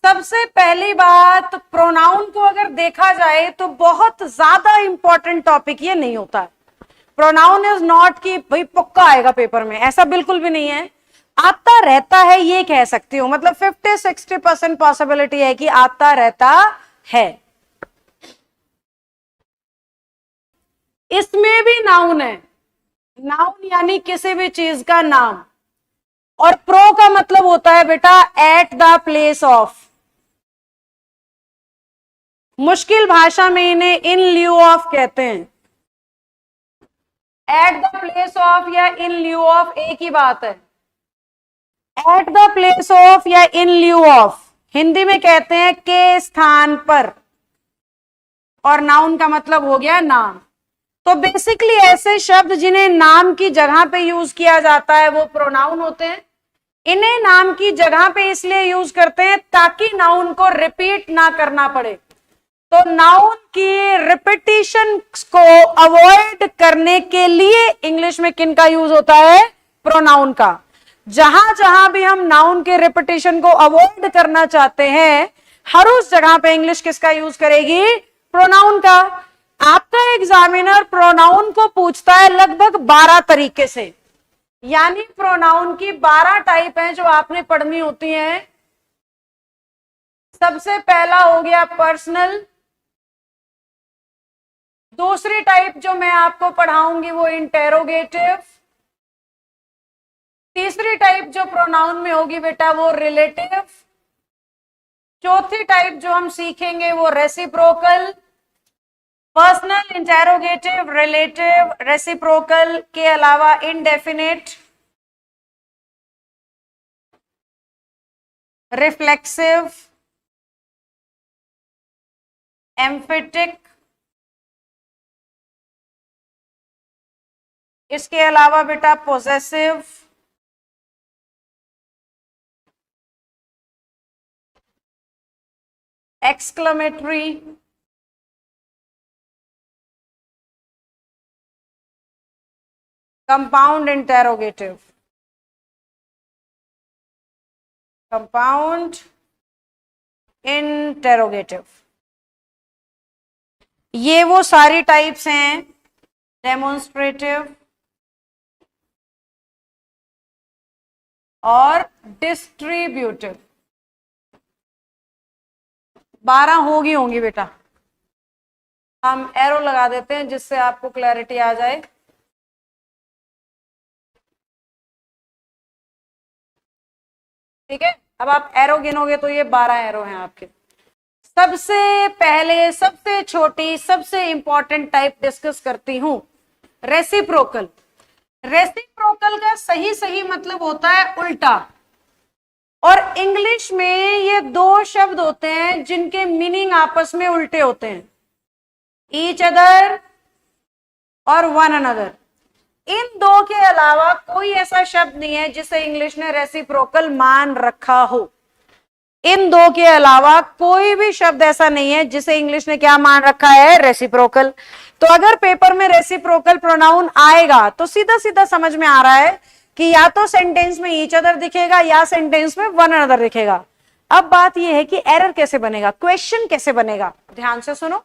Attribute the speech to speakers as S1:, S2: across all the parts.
S1: सबसे पहली बात, प्रोनाउन को अगर देखा जाए तो बहुत ज्यादा इंपॉर्टेंट टॉपिक ये नहीं होता है। प्रोनाउन इज नॉट कि भाई पक्का आएगा पेपर में, ऐसा बिल्कुल भी नहीं है। आता रहता है ये कह सकती हूँ, मतलब 50-60% पॉसिबिलिटी है कि आता रहता है। इसमें भी नाउन है, नाउन यानी किसी भी चीज का नाम, और प्रो का मतलब होता है बेटा एट द प्लेस ऑफ। मुश्किल भाषा में इन्हें इन ल्यू ऑफ कहते हैं। एट द प्लेस ऑफ या इन ल्यू ऑफ एक ही बात है। एट द प्लेस ऑफ या इन ल्यू ऑफ हिंदी में कहते हैं के स्थान पर, और नाउन का मतलब हो गया नाम। तो बेसिकली ऐसे शब्द जिन्हें नाम की जगह पे यूज किया जाता है वो प्रोनाउन होते हैं। इन्हें नाम की जगह पे इसलिए यूज करते हैं ताकि नाउन को रिपीट ना करना पड़े। तो नाउन की रिपीटिशन को अवॉइड करने के लिए इंग्लिश में किन का यूज होता है? प्रोनाउन का। जहां जहां भी हम नाउन के रिपीटिशन को अवॉइड करना चाहते हैं, हर उस जगह पे इंग्लिश किसका यूज करेगी? प्रोनाउन का। आपका एग्जामिनर प्रोनाउन को पूछता है लगभग 12 तरीके से, यानी प्रोनाउन की 12 टाइप हैं जो आपने पढ़नी होती हैं। सबसे पहला हो गया पर्सनल। दूसरी टाइप जो मैं आपको पढ़ाऊंगी वो इंटेरोगेटिव। तीसरी टाइप जो प्रोनाउन में होगी बेटा वो रिलेटिव। चौथी टाइप जो हम सीखेंगे वो reciprocal. Personal, interrogative, relative, reciprocal के अलावा इंडेफिनिट, रिफ्लेक्सिव, एम्फेटिक, इसके अलावा बेटा possessive, exclamatory, compound interrogative, compound interrogative, ये वो सारी टाइप्स हैं। डेमोन्स्ट्रेटिव और डिस्ट्रीब्यूटिव। 12 होंगी बेटा, हम एरो लगा देते हैं जिससे आपको क्लैरिटी आ जाए। ठीक है, अब आप एरो गिनोगे तो ये 12 एरो हैं आपके। सबसे पहले सबसे छोटी सबसे इंपॉर्टेंट टाइप डिस्कस करती हूं, रेसिप्रोकल। रेसिप्रोकल का सही सही मतलब होता है उल्टा, और इंग्लिश में ये दो शब्द होते हैं जिनके मीनिंग आपस में उल्टे होते हैं, ईच अदर और वन अनदर। इन दो के अलावा कोई ऐसा शब्द नहीं है जिसे इंग्लिश ने रेसिप्रोकल मान रखा हो। इन दो के अलावा कोई भी शब्द ऐसा नहीं है जिसे इंग्लिश ने क्या मान रखा है? रेसिप्रोकल। तो अगर पेपर में रेसिप्रोकल प्रोनाउन आएगा तो सीधा सीधा समझ में आ रहा है कि या तो सेंटेंस में ईच अदर दिखेगा या सेंटेंस में वन अनदर दिखेगा। अब बात यह है कि एरर कैसे बनेगा, क्वेश्चन कैसे बनेगा, ध्यान से सुनो।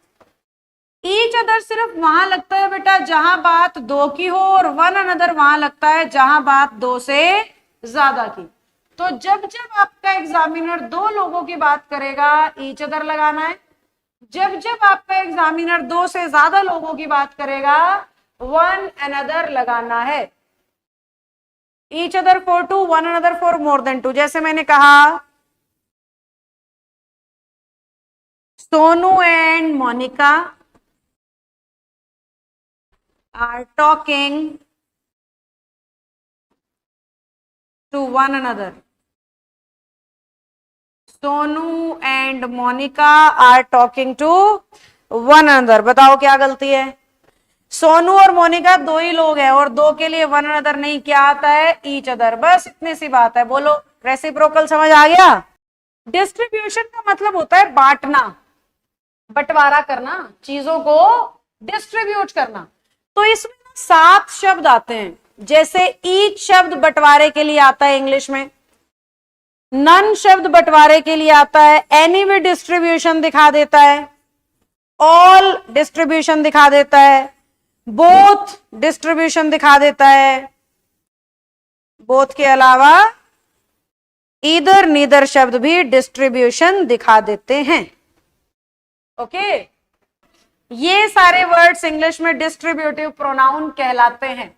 S1: ईच अदर सिर्फ वहां लगता है बेटा जहां बात दो की हो, और वन अनदर वहां लगता है जहां बात दो से ज्यादा की। तो जब जब आपका एग्जामिनर दो लोगों की बात करेगा ईच अदर लगाना है, जब जब आपका एग्जामिनर दो से ज्यादा लोगों की बात करेगा वन अनदर लगाना है। Each other for two, one another for more than two. जैसे मैंने कहा Sonu and Monika are talking to one another. Sonu and Monica are talking to one another. बताओ क्या गलती है? सोनू और मोनिका दो ही लोग हैं और दो के लिए वन अनदर नहीं, क्या आता है? Each other. बस इतनी सी बात है। बोलो रेसिप्रोकल समझ आ गया? डिस्ट्रीब्यूशन का मतलब होता है बांटना, बंटवारा करना, चीजों को डिस्ट्रीब्यूट करना। तो इसमें 7 शब्द आते हैं। जैसे ईच शब्द बंटवारे के लिए आता है इंग्लिश में, नन शब्द बंटवारे के लिए आता है, एनी भी डिस्ट्रीब्यूशन दिखा देता है, ऑल डिस्ट्रीब्यूशन दिखा देता है, बोथ डिस्ट्रीब्यूशन दिखा देता है, बोथ के अलावा ईदर नीदर शब्द भी डिस्ट्रीब्यूशन दिखा देते हैं। ओके, ये सारे वर्ड्स इंग्लिश में डिस्ट्रीब्यूटिव प्रोनाउन कहलाते हैं।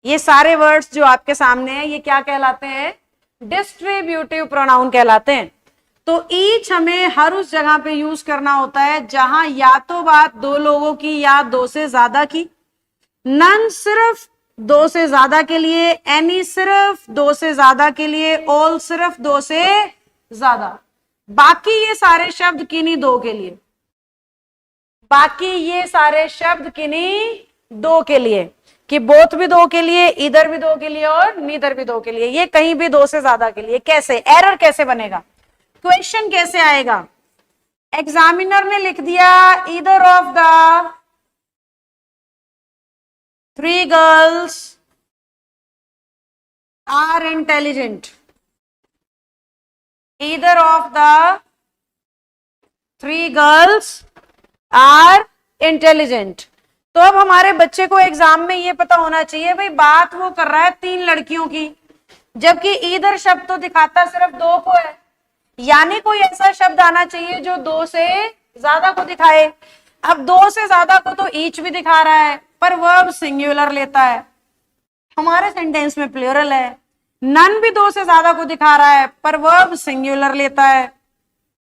S1: ये सारे वर्ड्स जो आपके सामने हैं ये क्या कहलाते हैं? डिस्ट्रीब्यूटिव प्रोनाउन कहलाते हैं। तो ईच हमें हर उस जगह पे यूज करना होता है जहां या तो बात दो लोगों की या दो से ज्यादा की, नन सिर्फ दो से ज्यादा के लिए, एनी सिर्फ दो से ज्यादा के लिए, ऑल सिर्फ दो से ज्यादा। बाकी ये सारे शब्द किन्हीं दो के लिए, बाकी ये सारे शब्द किन्हीं दो के लिए, कि बोथ भी दो के लिए, इधर भी दो के लिए और नीदर भी दो के लिए, ये कहीं भी दो से ज्यादा के लिए। कैसे? एरर कैसे बनेगा, क्वेश्चन कैसे आएगा? एग्जामिनर ने लिख दिया either of the three girls are intelligent, either of the three girls are intelligent. तो अब हमारे बच्चे को एग्जाम में ये पता होना चाहिए भाई बात वो कर रहा है तीन लड़कियों की, जबकि ईदर शब्द तो दिखाता सिर्फ दो को है, यानी कोई ऐसा शब्द आना चाहिए जो दो से ज्यादा को दिखाए। अब दो से ज्यादा को तो ईच भी दिखा रहा है पर वर्ब सिंगुलर लेता है, हमारे सेंटेंस में प्लूरल है। नन भी दो से ज्यादा को दिखा रहा है पर वर्ब सिंगुलर लेता है,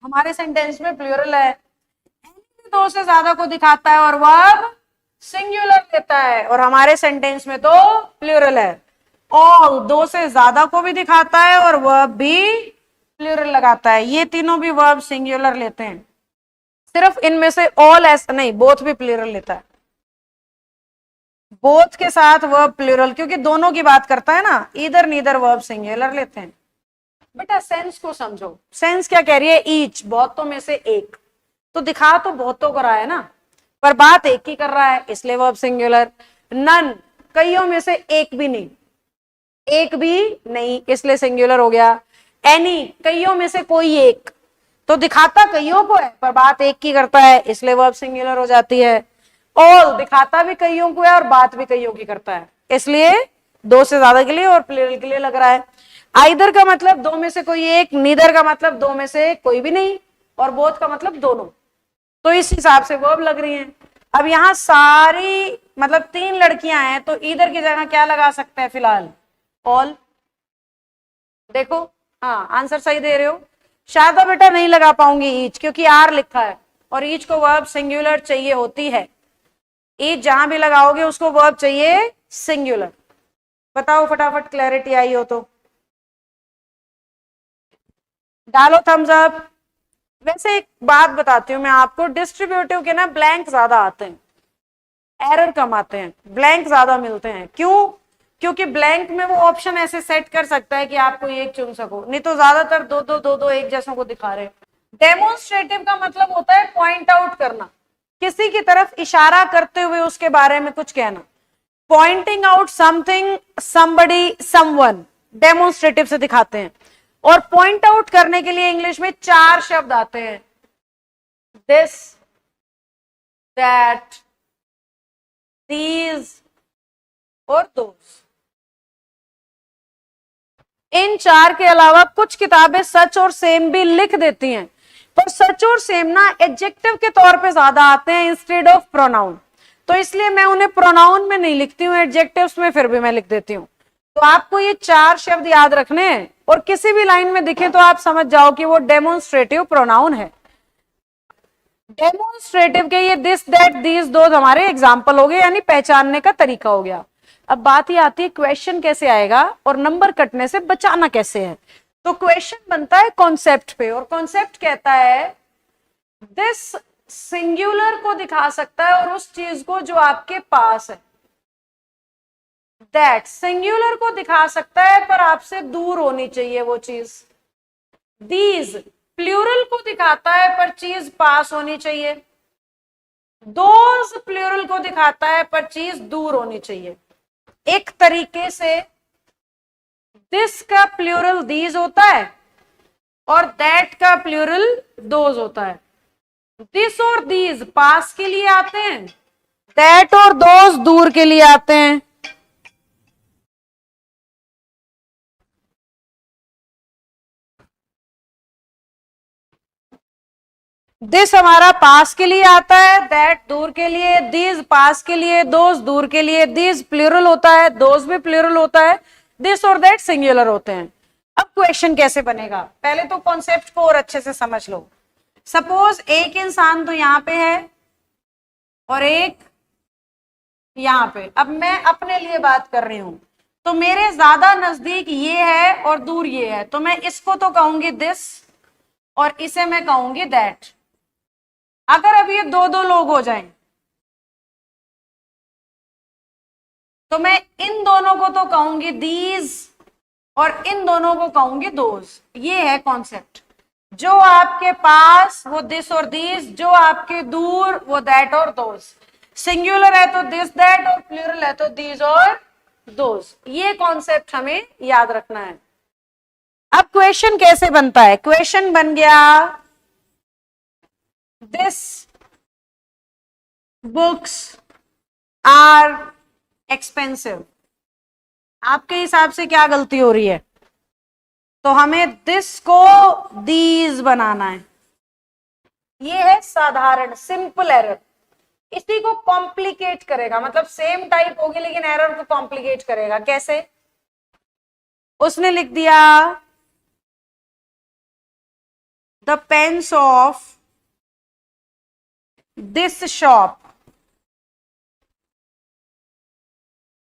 S1: हमारे सेंटेंस में प्लूरल है। दो से ज्यादा को दिखाता है और वर्ब सिंगुलर लेता है और हमारे सेंटेंस में तो प्लूरल है। ऑल दो से ज्यादा को भी दिखाता है और वर्ब भी प्लूरल लगाता है, ये तीनों भी वर्ब सिंगुलर लेते हैं। सिर्फ इनमें से ऑल ऐसा नहीं, बोथ भी प्लूरल लेता है, बोथ के साथ वर्ब प्लूरल, क्योंकि दोनों की बात करता है ना, इधर नीदर वर्ब सिंगुलर लेते हैं। बेटा सेंस को समझो, सेंस क्या कह रही है? ईच बहुतों में से एक, तो दिखा तो बहुतों को रहा है ना, पर बात एक ही कर रहा है इसलिए वर्ब सिंगुलर। नन कईयों में से एक भी नहीं, एक भी नहीं इसलिए सिंगुलर हो गया। एनी कईयों में से कोई एक, तो दिखाता कईयों को है पर बात एक की करता है इसलिए वर्ब सिंगुलर हो जाती है। ऑल दिखाता भी कईयों को है और बात भी कईयों की करता है, इसलिए दो से ज्यादा के लिए और प्लूरल के लिए लग रहा है। आइदर का मतलब दो में से कोई एक, नीदर का मतलब दो में से कोई भी नहीं, और बोथ का मतलब दोनों, तो इस हिसाब से वर्ब लग रही हैं। अब यहाँ सारी मतलब तीन लड़कियां हैं तो इधर की जगह क्या लगा सकते हैं फिलहाल? ऑल। देखो हाँ आंसर सही दे रहे हो। शायद बेटा नहीं लगा पाऊंगी ईच, क्योंकि आर लिखा है और ईच को वर्ब सिंगुलर चाहिए होती है। ईच जहां भी लगाओगे उसको वर्ब चाहिए सिंगुलर। बताओ फटाफट, क्लैरिटी आई हो तो डालो थम्स अप। वैसे एक बात बताती हूँ मैं आपको, डिस्ट्रीब्यूटिव के ना ब्लैंक ज्यादा आते हैं, एरर कम आते हैं, ब्लैंक ज्यादा मिलते हैं। क्यों? क्योंकि ब्लैंक में वो ऑप्शन ऐसे सेट कर सकता है कि आप कोई एक चुन सको, नहीं तो ज्यादातर दो एक जैसों को दिखा रहे हैं। डेमोन्स्ट्रेटिव का मतलब होता है पॉइंट आउट करना, किसी की तरफ इशारा करते हुए उसके बारे में कुछ कहना। Pointing out something, somebody, someone, demonstrative से दिखाते हैं। और पॉइंट आउट करने के लिए इंग्लिश में चार शब्द आते हैं, दिस, दैट, दीज और दोस। इन चार के अलावा कुछ किताबें सच और सेम भी लिख देती हैं, पर सच और सेम ना एडजेक्टिव के तौर पे ज्यादा आते हैं इंस्टेड ऑफ प्रोनाउन, तो इसलिए मैं उन्हें प्रोनाउन में नहीं लिखती हूँ, एडजेक्टिव्स में फिर भी मैं लिख देती हूँ। तो आपको ये चार शब्द याद रखने हैं और किसी भी लाइन में दिखे तो आप समझ जाओ कि वो डेमोन्स्ट्रेटिव प्रोनाउन है। डेमोन्स्ट्रेटिव के ये दिस, दैट, दीज, दोज हमारे एग्जाम्पल हो गए, यानी पहचानने का तरीका हो गया। अब बात ही आती है क्वेश्चन कैसे आएगा और नंबर कटने से बचाना कैसे है। तो क्वेश्चन बनता है कॉन्सेप्ट पे, और कॉन्सेप्ट कहता है दिस सिंगुलर को दिखा सकता है और उस चीज को जो आपके पास है। दैट सिंगुलर को दिखा सकता है पर आपसे दूर होनी चाहिए वो चीज। दीज प्लूरल को दिखाता है पर चीज पास होनी चाहिए। दोज प्लूरल को दिखाता है पर चीज दूर होनी चाहिए। एक तरीके से दिस का प्लूरल दीज होता है और दैट का प्लूरल दोज होता है। दिस और दीज पास के लिए आते हैं, दैट और दोज दूर के लिए आते हैं। दिस हमारा पास के लिए आता है, दैट दूर के लिए, दीज पास के लिए, दोज दूर के लिए। दीज प्लूरल होता है, दोज भी प्लूरल होता है, दिस और दैट सिंगुलर होते हैं। अब क्वेश्चन कैसे बनेगा, पहले तो कॉन्सेप्ट को और अच्छे से समझ लो। सपोज एक इंसान तो यहां पे है और एक यहां पे। अब मैं अपने लिए बात कर रही हूं, तो मेरे ज्यादा नजदीक ये है और दूर ये है, तो मैं इसको तो कहूंगी दिस और इसे मैं कहूंगी दैट। अगर अब ये दो दो लोग हो जाएं तो मैं इन दोनों को तो कहूंगी दीज और इन दोनों को कहूंगी दोज। ये है कॉन्सेप्ट। जो आपके पास वो दिस और दीज, जो आपके दूर वो दैट और दोज। सिंगुलर है तो दिस दैट और प्लूरल है तो दीज और दोज। ये कॉन्सेप्ट हमें याद रखना है। अब क्वेश्चन कैसे बनता है, क्वेश्चन बन गया दिस बुक्स आर एक्सपेंसिव। आपके हिसाब से क्या गलती हो रही है, तो हमें दिस को दीज बनाना है। ये है साधारण सिंपल एरर। इसी को कॉम्प्लिकेट करेगा, मतलब सेम टाइप होगी लेकिन एरर को कॉम्प्लिकेट करेगा। कैसे, उसने लिख दिया the pains of this shop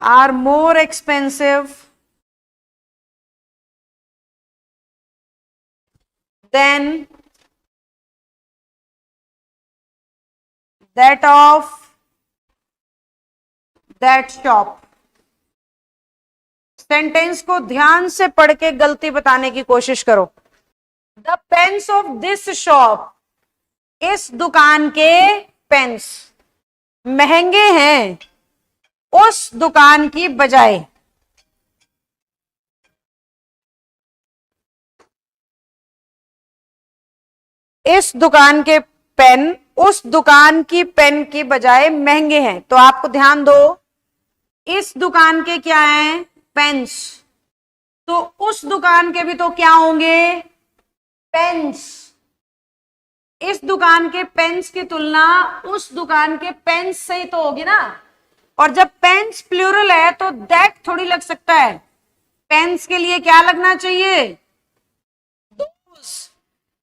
S1: are more expensive than that of that shop। Sentence को ध्यान से पढ़ के गलती बताने की कोशिश करो। The pains of this shop, इस दुकान के पेन्स महंगे हैं उस दुकान की बजाय। इस दुकान के पेन उस दुकान की पेन की बजाय महंगे हैं। तो आपको ध्यान दो, इस दुकान के क्या हैं, पेन्स, तो उस दुकान के भी तो क्या होंगे, पेन्स। इस दुकान के पेन्स की तुलना उस दुकान के पेन्स से ही तो होगी ना। और जब पेन्स प्लूरल है तो दैट थोड़ी लग सकता है, पेन्स के लिए क्या लगना चाहिए, दोज,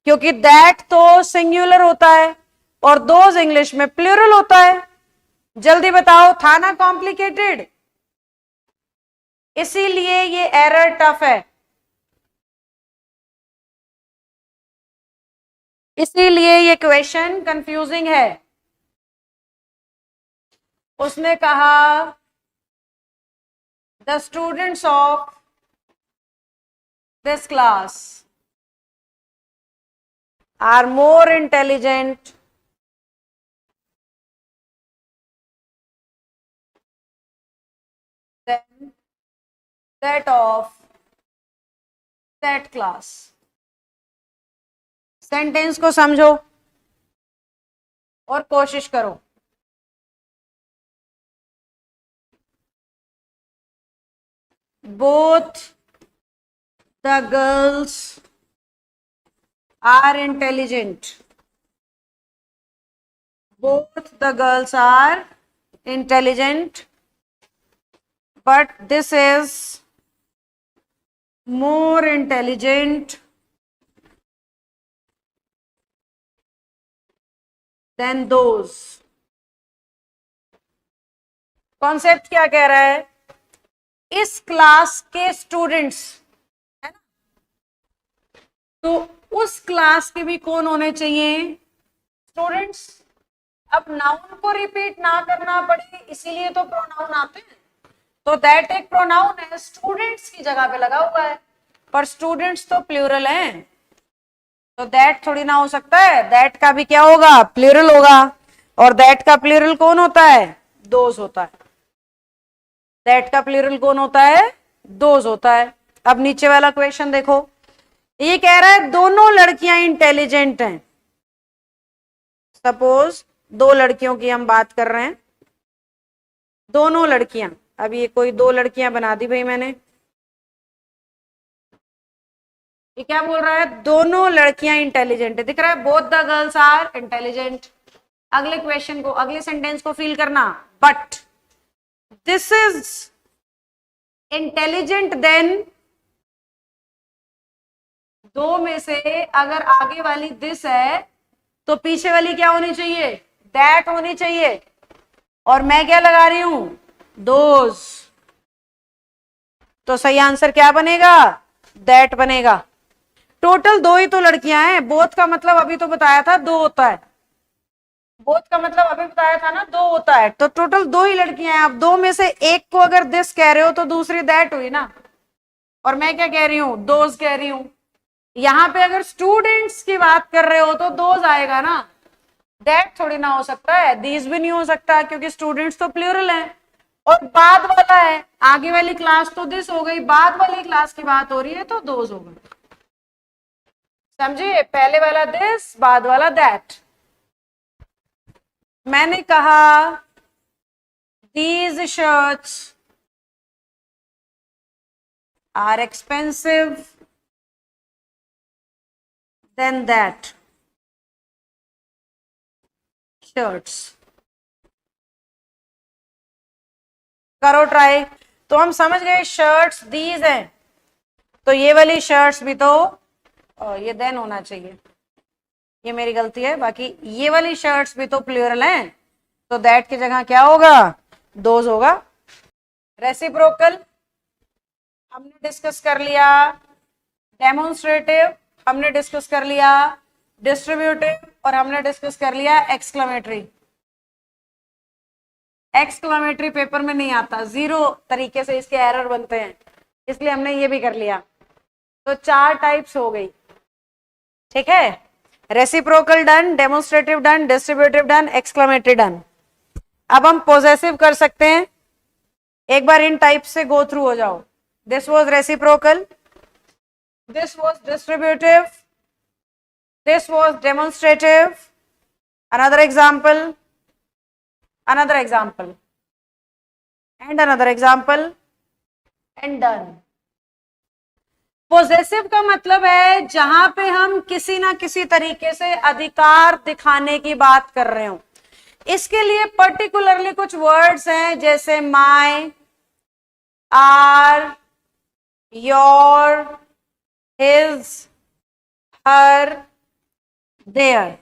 S1: क्योंकि दैट तो सिंगुलर होता है और दोज इंग्लिश में प्लूरल होता है। जल्दी बताओ, था ना कॉम्प्लिकेटेड। इसीलिए ये एरर टफ है, इसीलिए ये क्वेश्चन कंफ्यूजिंग है। उसने कहा the students of this class are more intelligent than that of that class. Sentence को समझो और कोशिश करो। Both the girls are intelligent. Both the girls are intelligent, but this is more intelligent than those। Concept क्या कह रहा है, इस क्लास के स्टूडेंट्स है ना, तो उस क्लास के भी कौन होने चाहिए, स्टूडेंट्स। अब नाउन को रिपीट ना करना पड़े इसीलिए तो प्रोनाउन आते हैं। तो दैट एक प्रोनाउन है, स्टूडेंट्स की जगह पे लगा हुआ है, पर स्टूडेंट्स तो प्लूरल हैं, तो दैट थोड़ी ना हो सकता है। दैट का भी क्या होगा, प्लूरल होगा, और दैट का प्लूरल कौन होता है, दोज होता है। दैट का प्लूरल कौन होता है, दोज होता है। अब नीचे वाला क्वेश्चन देखो, ये कह रहा है दोनों लड़कियां इंटेलिजेंट हैं। सपोज दो लड़कियों की हम बात कर रहे हैं, दोनों लड़कियां, अब ये कोई दो लड़कियां बना दी भाई मैंने। ये क्या बोल रहा है, दोनों लड़कियां इंटेलिजेंट है, दिख रहा है, both the girls are intelligent. अगले क्वेश्चन को, अगले सेंटेंस को फील करना, but this is intelligent then, दो में से अगर आगे वाली दिस है तो पीछे वाली क्या होनी चाहिए, दैट होनी चाहिए, और मैं क्या लगा रही हूं, दोज, तो सही आंसर क्या बनेगा, दैट बनेगा। टोटल दो ही तो लड़कियां हैं, बोथ का मतलब अभी तो बताया था दो होता है, बोथ का मतलब अभी बताया था ना दो होता है, तो टोटल दो ही लड़कियां हैं। आप दो में से एक को अगर दिस कह रहे हो तो दूसरी दैट हुई ना, और मैं क्या कह रही हूं, दोज कह रही हूं। यहां पे अगर स्टूडेंट्स की बात कर रहे हो तो दोज आएगा ना, दैट थोड़ी ना हो सकता है, दीज भी नहीं हो सकता क्योंकि स्टूडेंट्स तो प्लूरल है, और बाद वाला है, आगे वाली क्लास तो दिस हो गई, बाद वाली क्लास की बात हो रही है तो दोज होगा। समझिए, पहले वाला दिस, बाद वाला दैट। मैंने कहा these shirts are expensive than that shirts. करो ट्राई, तो हम समझ गए शर्ट्स दीज हैं, तो ये वाली शर्ट्स भी तो ये देन होना चाहिए, ये मेरी गलती है, बाकी ये वाली शर्ट्स भी तो प्लूरल हैं, तो दैट की जगह क्या होगा, दोज होगा। रेसिप्रोकल हमने डिस्कस कर लिया, डेमोन्स्ट्रेटिव हमने डिस्कस कर लिया, डिस्ट्रीब्यूटिव और हमने डिस्कस कर लिया एक्सक्लेमेटरी। एक्सक्लेमेटरी पेपर में नहीं आता, जीरो तरीके से इसके एरर बनते हैं, इसलिए हमने ये भी कर लिया, तो चार टाइप्स हो गई, ठीक है। Reciprocal done, demonstrative done, distributive done, exclamatory done. अब हम पोजेसिव कर सकते हैं, एक बार इन टाइप से गो थ्रू हो जाओ। This was reciprocal, this was distributive, this was demonstrative, another example, another example and another example and done। Possessive का मतलब है जहां पे हम किसी ना किसी तरीके से अधिकार दिखाने की बात कर रहे हो। इसके लिए पर्टिकुलरली कुछ वर्ड्स हैं, जैसे my, our, your, his, her, their.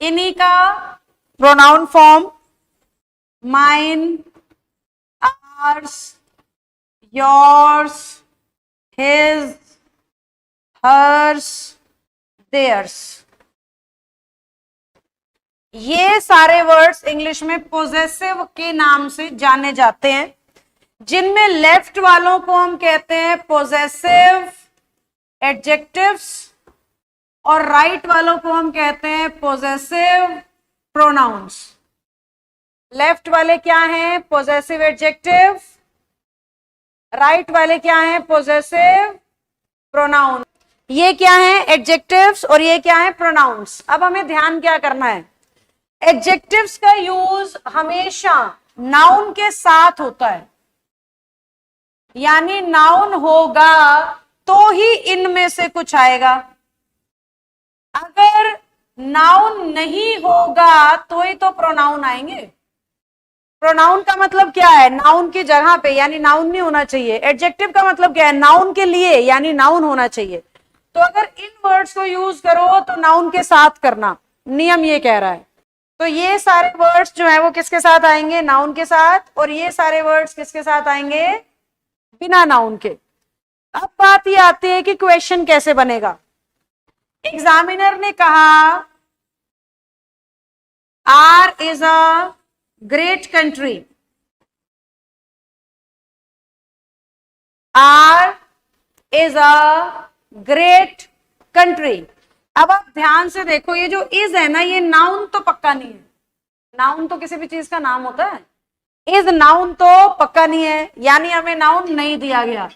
S1: इन्हीं का pronoun form mine, ours, yours, his, hers, theirs. ये सारे वर्ड्स इंग्लिश में पोजेसिव के नाम से जाने जाते हैं, जिनमें लेफ्ट वालों को हम कहते हैं पोजेसिव एडजेक्टिव्स और राइट वालों को हम कहते हैं पोजेसिव प्रोनाउंस। लेफ्ट वाले क्या हैं, पोजेसिव एडजेक्टिव, राइट वाले क्या हैं, पोजेसिव प्रोनाउन। ये क्या है, एडजेक्टिव्स, और ये क्या है, प्रोनाउंस। अब हमें ध्यान क्या करना है, एडजेक्टिव्स का यूज हमेशा नाउन के साथ होता है, यानी नाउन होगा तो ही इनमें से कुछ आएगा, अगर नाउन नहीं होगा तो ही तो प्रोनाउन आएंगे। प्रोनाउन का मतलब क्या है, नाउन की जगह पे, यानी नाउन नहीं होना चाहिए। एडजेक्टिव का मतलब क्या है, नाउन के लिए, यानी नाउन होना चाहिए। तो अगर इन वर्ड्स को यूज करो तो नाउन के साथ करना, नियम ये कह रहा है। तो ये सारे वर्ड्स जो है वो किसके साथ आएंगे, नाउन के साथ, और ये सारे वर्ड्स किसके साथ आएंगे, बिना नाउन के। अब बात ये आती है कि क्वेश्चन कैसे बनेगा। एग्जामिनर ने कहा our is a great country, our is a great country. अब आप ध्यान से देखो, ये जो इज है ना, ये नाउन तो पक्का नहीं है। नाउन तो किसी भी चीज का नाम होता है, इज नाउन तो पक्का नहीं है, यानी हमें नाउन नहीं दिया गया,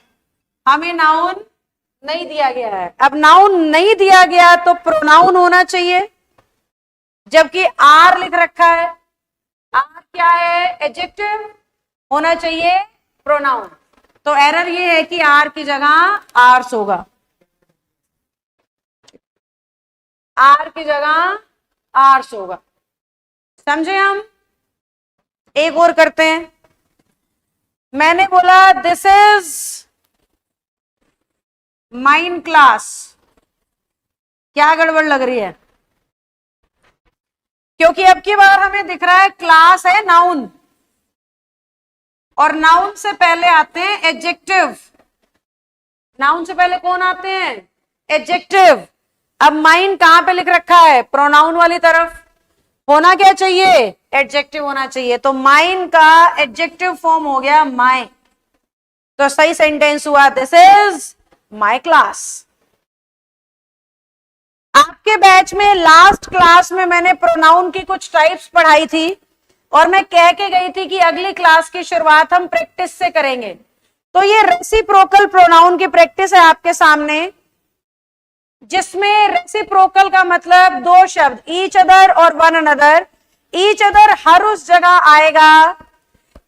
S1: हमें नाउन नहीं दिया गया है। अब नाउन नहीं दिया गया तो प्रोनाउन होना चाहिए, जबकि आर लिख रखा है। आर क्या है? एडजेक्टिव, होना चाहिए प्रोनाउन। तो एरर ये है कि आर की जगह आर्स होगा, आर की जगह आर्स होगा। समझे हम? एक और करते हैं। मैंने बोला दिस इज माइन क्लास, क्या गड़बड़ लग रही है? क्योंकि अब की बार हमें दिख रहा है क्लास है नाउन, और नाउन से पहले आते हैं एडजेक्टिव। नाउन से पहले कौन आते हैं? एडजेक्टिव। अब माइन कहां पे लिख रखा है? प्रोनाउन वाली तरफ। होना क्या चाहिए? एडजेक्टिव होना चाहिए। तो माइन का एडजेक्टिव फॉर्म हो गया माय। तो सही सेंटेंस हुआ दिस इज माय क्लास। आपके बैच में लास्ट क्लास में मैंने प्रोनाउन की कुछ टाइप्स पढ़ाई थी, और मैं कह के गई थी कि अगली क्लास की शुरुआत हम प्रैक्टिस से करेंगे। तो ये रेसिप्रोकल प्रोनाउन की प्रैक्टिस है आपके सामने, जिसमें रेसिप्रोकल का मतलब दो शब्द ईच अदर और वन अनदर। ईच अदर हर उस जगह आएगा,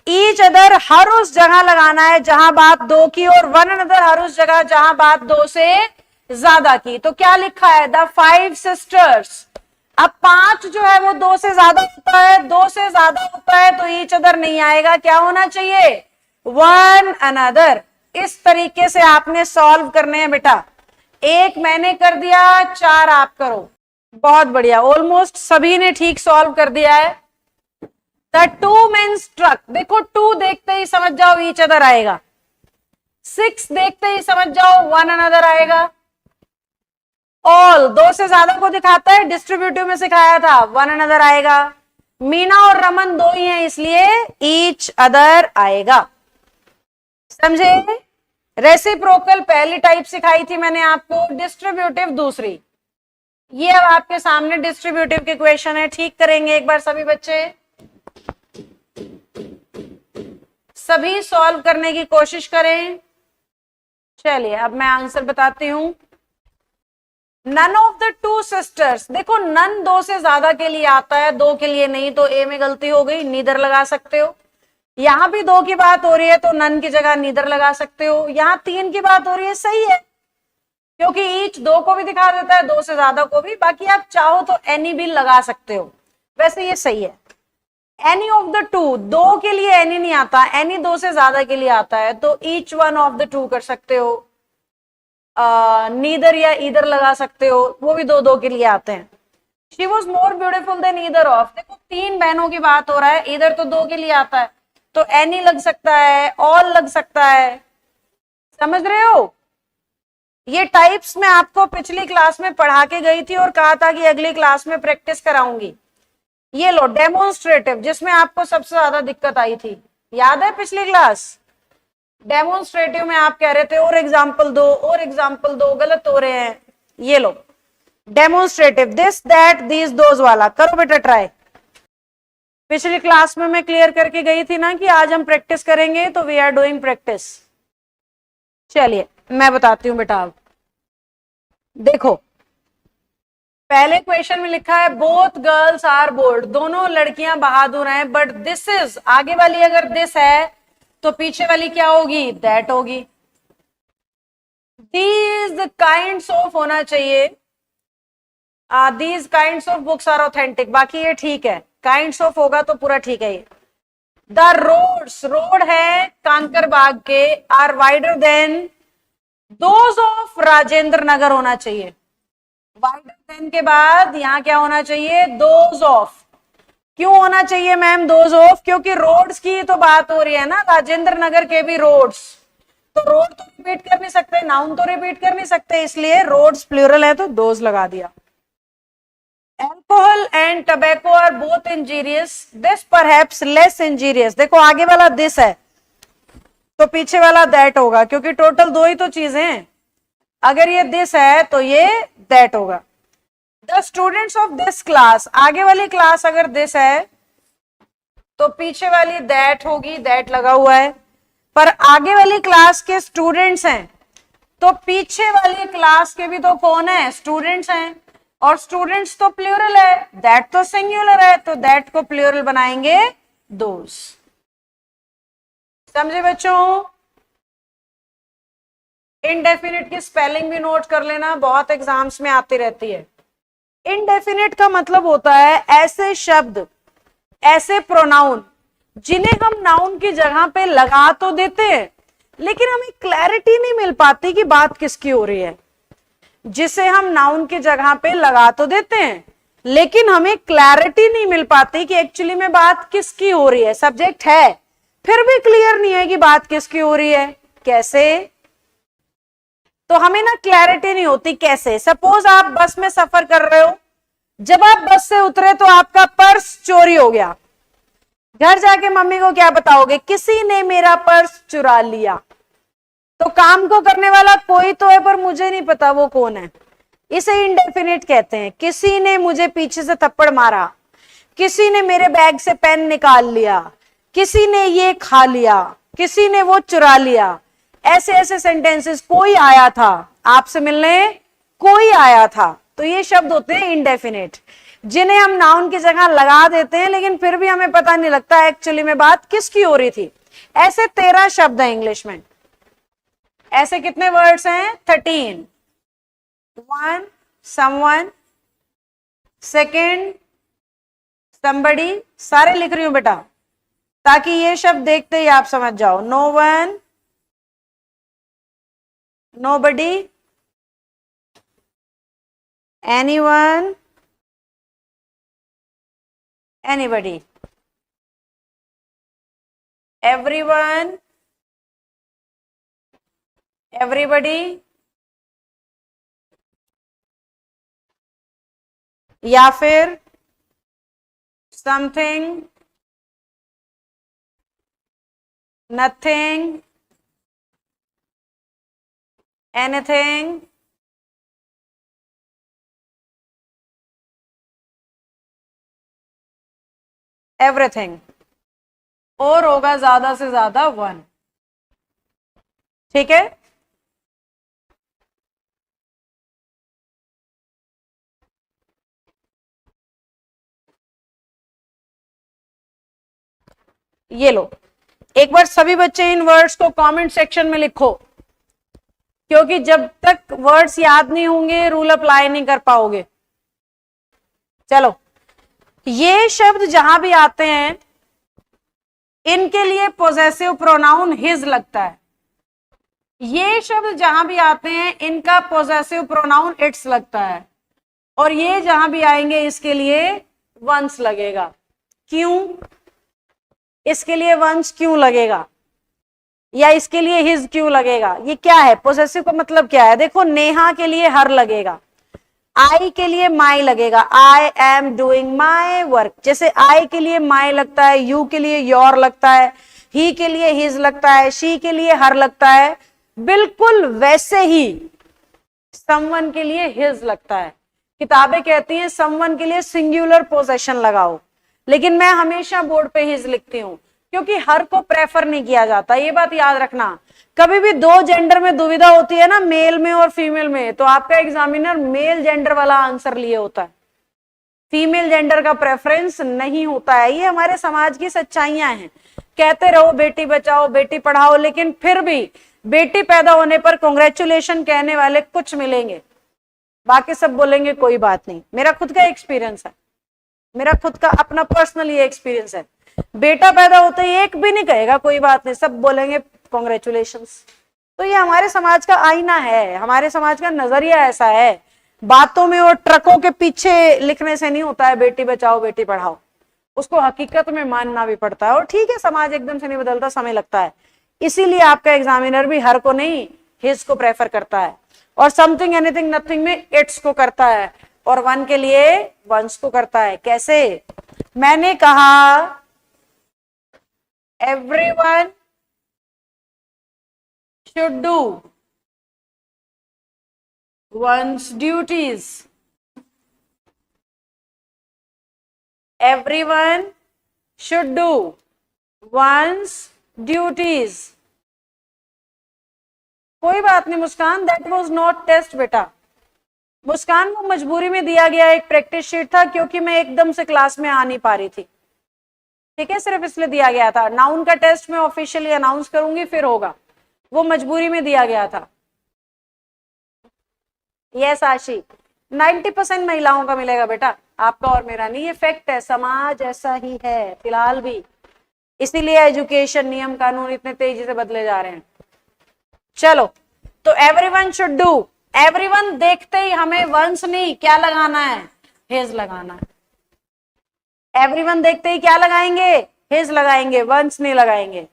S1: ईच अदर हर उस जगह लगाना है जहां बात दो की, और वन अनदर हर उस जगह जहां बात दो से ज्यादा की। तो क्या लिखा है? The 5 sisters. अब 5 जो है वो 2 से ज्यादा होता है, 2 से ज्यादा होता है तो ईच अदर नहीं आएगा, क्या होना चाहिए? One another. इस तरीके से आपने सॉल्व करने हैं बेटा। एक मैंने कर दिया, 4 आप करो। बहुत बढ़िया, ऑलमोस्ट सभी ने ठीक सॉल्व कर दिया है। द 2 men struck, देखो 2 देखते ही समझ जाओ ईच अदर आएगा, 6 देखते ही समझ जाओ वन अनदर आएगा। ऑल 2 से ज्यादा को दिखाता है, डिस्ट्रीब्यूटिव में सिखाया था, वन अनदर आएगा। मीना और रमन 2 ही हैं इसलिए ईच अदर आएगा। समझे? रेसिप्रोकल पहली टाइप सिखाई थी मैंने आपको, डिस्ट्रीब्यूटिव दूसरी। ये अब आपके सामने डिस्ट्रीब्यूटिव के क्वेश्चन है, ठीक करेंगे एक बार सभी बच्चे। सभी सॉल्व करने की कोशिश करें। चलिए अब मैं आंसर बताती हूं। नन ऑफ द 2 सिस्टर्स, देखो नन 2 से ज्यादा के लिए आता है, 2 के लिए नहीं, तो ए में गलती हो गई, नीदर लगा सकते हो। यहां भी 2 की बात हो रही है तो नन की जगह नीदर लगा सकते हो। यहां 3 की बात हो रही है, सही है, क्योंकि ईच 2 को भी दिखा देता है, 2 से ज्यादा को भी। बाकी आप चाहो तो एनी भी लगा सकते हो, वैसे ये सही है। एनी ऑफ द 2, 2 के लिए एनी नहीं आता, एनी 2 से ज्यादा के लिए आता है, तो ईच वन ऑफ द 2 कर सकते हो। नीदर या ईदर लगा सकते हो, वो भी 2-2 के लिए आते हैं। She was more beautiful than either of, देखो 3 बहनों की बात हो रहा है, ईदर तो 2 के लिए आता है, तो एनी लग सकता है, ऑल लग सकता है। समझ रहे हो? ये टाइप्स मैं आपको पिछली क्लास में पढ़ा के गई थी और कहा था कि अगली क्लास में प्रैक्टिस कराऊंगी। ये लो डेमोन्स्ट्रेटिव, जिसमें आपको सबसे ज्यादा दिक्कत आई थी, याद है पिछली क्लास? डेमोन्स्ट्रेटिव में आप कह रहे थे और एग्जाम्पल दो, और एग्जाम्पल दो, गलत हो रहे हैं। ये लो demonstrative, this that these those वाला करो बेटा ट्राई। पिछली क्लास में मैं क्लियर करके गई थी ना कि आज हम प्रैक्टिस करेंगे, तो वी आर डूइंग प्रैक्टिस। चलिए मैं बताती हूं बेटा। अब देखो पहले क्वेश्चन में लिखा है बोथ गर्ल्स आर बोल्ड, दोनों लड़कियां बहादुर हैं, बट दिस इज, आगे वाली अगर दिस है तो पीछे वाली क्या होगी? दैट होगी। दीज काइंड्स ऑफ होना चाहिए, these kinds of books are authentic, बाकी ये ठीक है, काइंड्स ऑफ होगा तो पूरा ठीक है। ये द रोड्स, रोड है कांकर बाग के, are wider than those of Rajendra Nagar होना चाहिए। वाइडर देन के बाद यहां क्या होना चाहिए? Those of. क्यों होना चाहिए मैम दोज ऑफ? क्योंकि रोड्स की तो बात हो रही है ना, राजेंद्र नगर के भी रोड्स, तो रोड तो रिपीट कर नहीं सकते, नाउन तो रिपीट कर नहीं सकते, इसलिए रोड्स प्लूरल है तो दोज लगा दिया। Alcohol and tobacco are both injurious, this perhaps less injurious, देखो आगे वाला दिस है तो पीछे वाला दैट होगा, क्योंकि टोटल 2 ही तो चीजें हैं। अगर ये दिस है तो ये दैट होगा। The students of this class, आगे वाली क्लास अगर दिस है तो पीछे वाली दैट होगी, दैट लगा हुआ है, पर आगे वाली क्लास के स्टूडेंट्स हैं तो पीछे वाली क्लास के भी तो कौन है, स्टूडेंट्स हैं, और स्टूडेंट्स तो प्लूरल है, दैट तो सिंगुलर है, तो दैट को प्लूरल बनाएंगे दोस। समझे बच्चों? इनडेफिनिट की स्पेलिंग भी नोट कर लेना, बहुत एग्जाम्स में आती रहती है। इनडेफिनिट का मतलब होता है ऐसे शब्द, ऐसे प्रोनाउन जिन्हें हम नाउन की जगह पे लगा तो देते हैं लेकिन हमें क्लैरिटी नहीं मिल पाती कि बात किसकी हो रही है। जिसे हम नाउन की जगह पे लगा तो देते हैं लेकिन हमें क्लैरिटी नहीं मिल पाती कि एक्चुअली में बात किसकी हो रही है। सब्जेक्ट है फिर भी क्लियर नहीं है कि बात किसकी हो रही है। कैसे? तो हमें ना क्लैरिटी नहीं होती। कैसे? सपोज आप बस में सफर कर रहे हो, जब आप बस से उतरे तो आपका पर्स चोरी हो गया, घर जाके मम्मी को क्या बताओगे? किसी ने मेरा पर्स चुरा लिया। तो काम को करने वाला कोई तो है पर मुझे नहीं पता वो कौन है। इसे इंडेफिनिट कहते हैं। किसी ने मुझे पीछे से थप्पड़ मारा, किसी ने मेरे बैग से पेन निकाल लिया, किसी ने ये खा लिया, किसी ने वो चुरा लिया। ऐसे ऐसे सेंटेंसेस। कोई आया था आपसे मिलने, कोई आया था। तो ये शब्द होते हैं इंडेफिनिट, जिन्हें हम नाउन की जगह लगा देते हैं लेकिन फिर भी हमें पता नहीं लगता एक्चुअली में बात किसकी हो रही थी। ऐसे 13 शब्द हैं इंग्लिश में। ऐसे कितने वर्ड्स हैं? 13। वन, समवन, सेकेंड, somebody, सारे लिख रही हूं बेटा ताकि ये शब्द देखते ही आप समझ जाओ। No one, nobody, anyone, anybody, everyone, everybody, या फिर something, nothing, anything, everything, और होगा ज्यादा से ज्यादा 1। ठीक है? ये लो, एक बार सभी बच्चे इन वर्ड्स को कमेंट सेक्शन में लिखो, क्योंकि जब तक वर्ड्स याद नहीं होंगे रूल अप्लाई नहीं कर पाओगे। चलो, ये शब्द जहां भी आते हैं इनके लिए पोजेसिव प्रोनाउन हिज लगता है। ये शब्द जहां भी आते हैं इनका पोजेसिव प्रोनाउन इट्स लगता है, और ये जहां भी आएंगे इसके लिए वंस लगेगा। क्यों? इसके लिए वंस क्यों लगेगा या इसके लिए हिज क्यों लगेगा? ये क्या है? पोजेसिव का मतलब क्या है? देखो, नेहा के लिए हर लगेगा, आई के लिए माई लगेगा, I am doing my work. जैसे आई के लिए माई लगता है, यू के लिए योर लगता है, ही के लिए हिज लगता है, शी के लिए हर लगता है, बिल्कुल वैसे ही समवन के लिए हिज लगता है। किताबें कहती हैं समवन के लिए सिंगुलर पोजेशन लगाओ, लेकिन मैं हमेशा बोर्ड पे हिज लिखती हूं क्योंकि हर को प्रेफर नहीं किया जाता। ये बात याद रखना। कभी भी दो जेंडर में दुविधा होती है ना, मेल में और फीमेल में, तो आपका एग्जामिनर मेल जेंडर वाला आंसर लिए होता है, फीमेल जेंडर का प्रेफरेंस नहीं होता है। ये हमारे समाज की सच्चाइयां हैं। कहते रहो बेटी बचाओ बेटी पढ़ाओ, लेकिन फिर भी बेटी पैदा होने पर कांग्रेचुलेशन कहने वाले कुछ मिलेंगे, बाकी सब बोलेंगे कोई बात नहीं। मेरा खुद का एक्सपीरियंस है, मेरा खुद का अपना पर्सनल ये एक्सपीरियंस है। बेटा पैदा होते ही एक भी नहीं कहेगा कोई बात नहीं, सब बोलेंगे कांग्रेचुलेशंस। तो ये हमारे समाज का आईना है, हमारे समाज का नजरिया ऐसा है। बातों में और ट्रकों के पीछे लिखने से नहीं होता है बेटी बचाओ बेटी पढ़ाओ, उसको हकीकत में मानना भी पड़ता है। और ठीक है, समाज एकदम से नहीं बदलता, समय लगता है। इसीलिए आपका एग्जामिनर भी हर को नहीं हिज को प्रेफर करता है, और समथिंग एनीथिंग नथिंग में इट्स को करता है, और वन के लिए वंस को करता है। कैसे? मैंने कहा everyone should do one's duties. Everyone should do one's duties. कोई बात नहीं मुस्कान, दैट वाज नॉट टेस्ट बेटा। मुस्कान को मजबूरी में दिया गया एक प्रैक्टिस शीट था, क्योंकि मैं एकदम से क्लास में आ नहीं पा रही थी, ठीक है, सिर्फ इसलिए दिया गया था। नाउन का टेस्ट मैं ऑफिशियली अनाउंस करूंगी फिर होगा, वो मजबूरी में दिया गया था। यस आशी, 90% महिलाओं का मिलेगा बेटा, आपका और मेरा नहीं, ये फैक्ट है, समाज ऐसा ही है फिलहाल भी, इसीलिए एजुकेशन नियम कानून इतने तेजी से बदले जा रहे हैं। चलो, तो एवरीवन शुड डू, एवरीवन देखते ही हमें वंस नहीं क्या लगाना है, हिज लगाना है। एवरीवन देखते ही क्या लगाएंगे, हिज लगाएंगे, वंस नहीं लगाएंगे।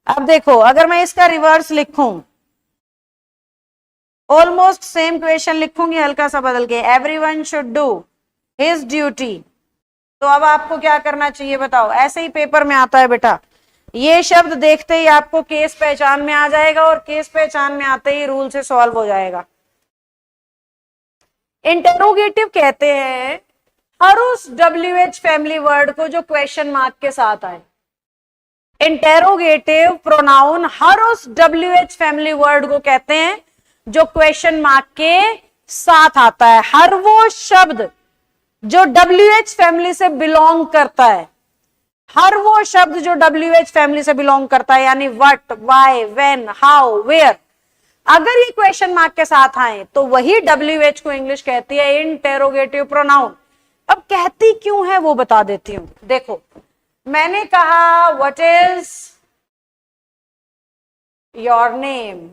S1: अब देखो, अगर मैं इसका रिवर्स लिखूं, ऑलमोस्ट सेम क्वेश्चन लिखूंगी हल्का सा बदल के, everyone should do his duty, तो अब आपको क्या करना चाहिए बताओ, ऐसे ही पेपर में आता है बेटा, ये शब्द देखते ही आपको केस पहचान में आ जाएगा, और केस पहचान में आते ही रूल से सॉल्व हो जाएगा। इंटेरोगेटिव कहते हैं हर उस WH फैमिली वर्ड को जो क्वेश्चन मार्क के साथ आए। इंटेरोगेटिव प्रोनाउन हर उस WH फैमिली वर्ड को कहते हैं जो क्वेश्चन मार्क के साथ आता है। हर वो शब्द जो WH फैमिली से बिलोंग करता है, हर वो शब्द जो WH फैमिली से बिलोंग करता है, यानी what, why, when, how, where, अगर ये क्वेश्चन मार्क के साथ आए तो वही WH को इंग्लिश कहती है इंटेरोगेटिव प्रोनाउन। अब कहती क्यों है वो बता देती हूं। देखो, मैंने कहा what is your name,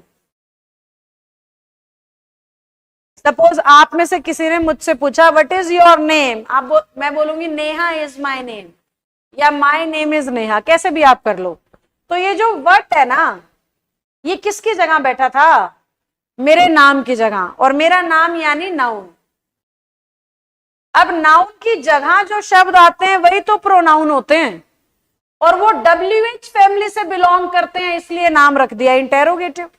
S1: suppose आप में से किसी ने मुझसे पूछा व्हाट इज योर नेम, मैं बोलूंगी नेहा इज माई नेम, या माई नेम इज नेहा, कैसे भी आप कर लो। तो ये जो व्हाट है ना, ये किसकी जगह बैठा था, मेरे नाम की जगह, और मेरा नाम यानी नाउन। अब नाउन की जगह जो शब्द आते हैं वही तो प्रोनाउन होते हैं, और वो WH फैमिली से बिलोंग करते हैं, इसलिए नाम रख दिया इंटेरोगेटिव।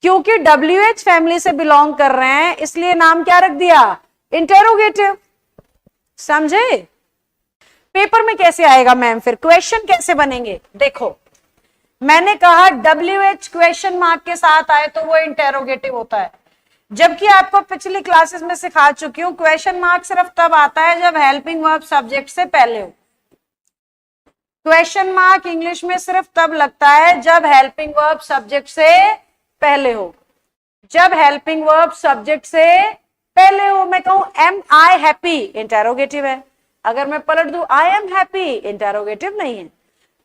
S1: क्योंकि WH फैमिली से बिलोंग कर रहे हैं इसलिए नाम क्या रख दिया, इंटेरोगेटिव। समझे? पेपर में कैसे आएगा मैम, फिर क्वेश्चन कैसे बनेंगे। देखो, मैंने कहा WH क्वेश्चन मार्क के साथ आए तो वो इंटेरोगेटिव होता है, जबकि आपको पिछली क्लासेस में सिखा चुकी हूं क्वेश्चन मार्क सिर्फ तब आता है जब हेल्पिंग वर्ब सब्जेक्ट से पहले हो। क्वेश्चन मार्क इंग्लिश में सिर्फ तब लगता है जब हेल्पिंग वर्ब सब्जेक्ट से पहले हो। जब हेल्पिंग वर्ब सब्जेक्ट से पहले हो, मैं कहूं एम आई हैप्पी, इंटेरोगेटिव है। अगर मैं पलट दूं आई एम हैप्पी, इंटेरोगेटिव नहीं है।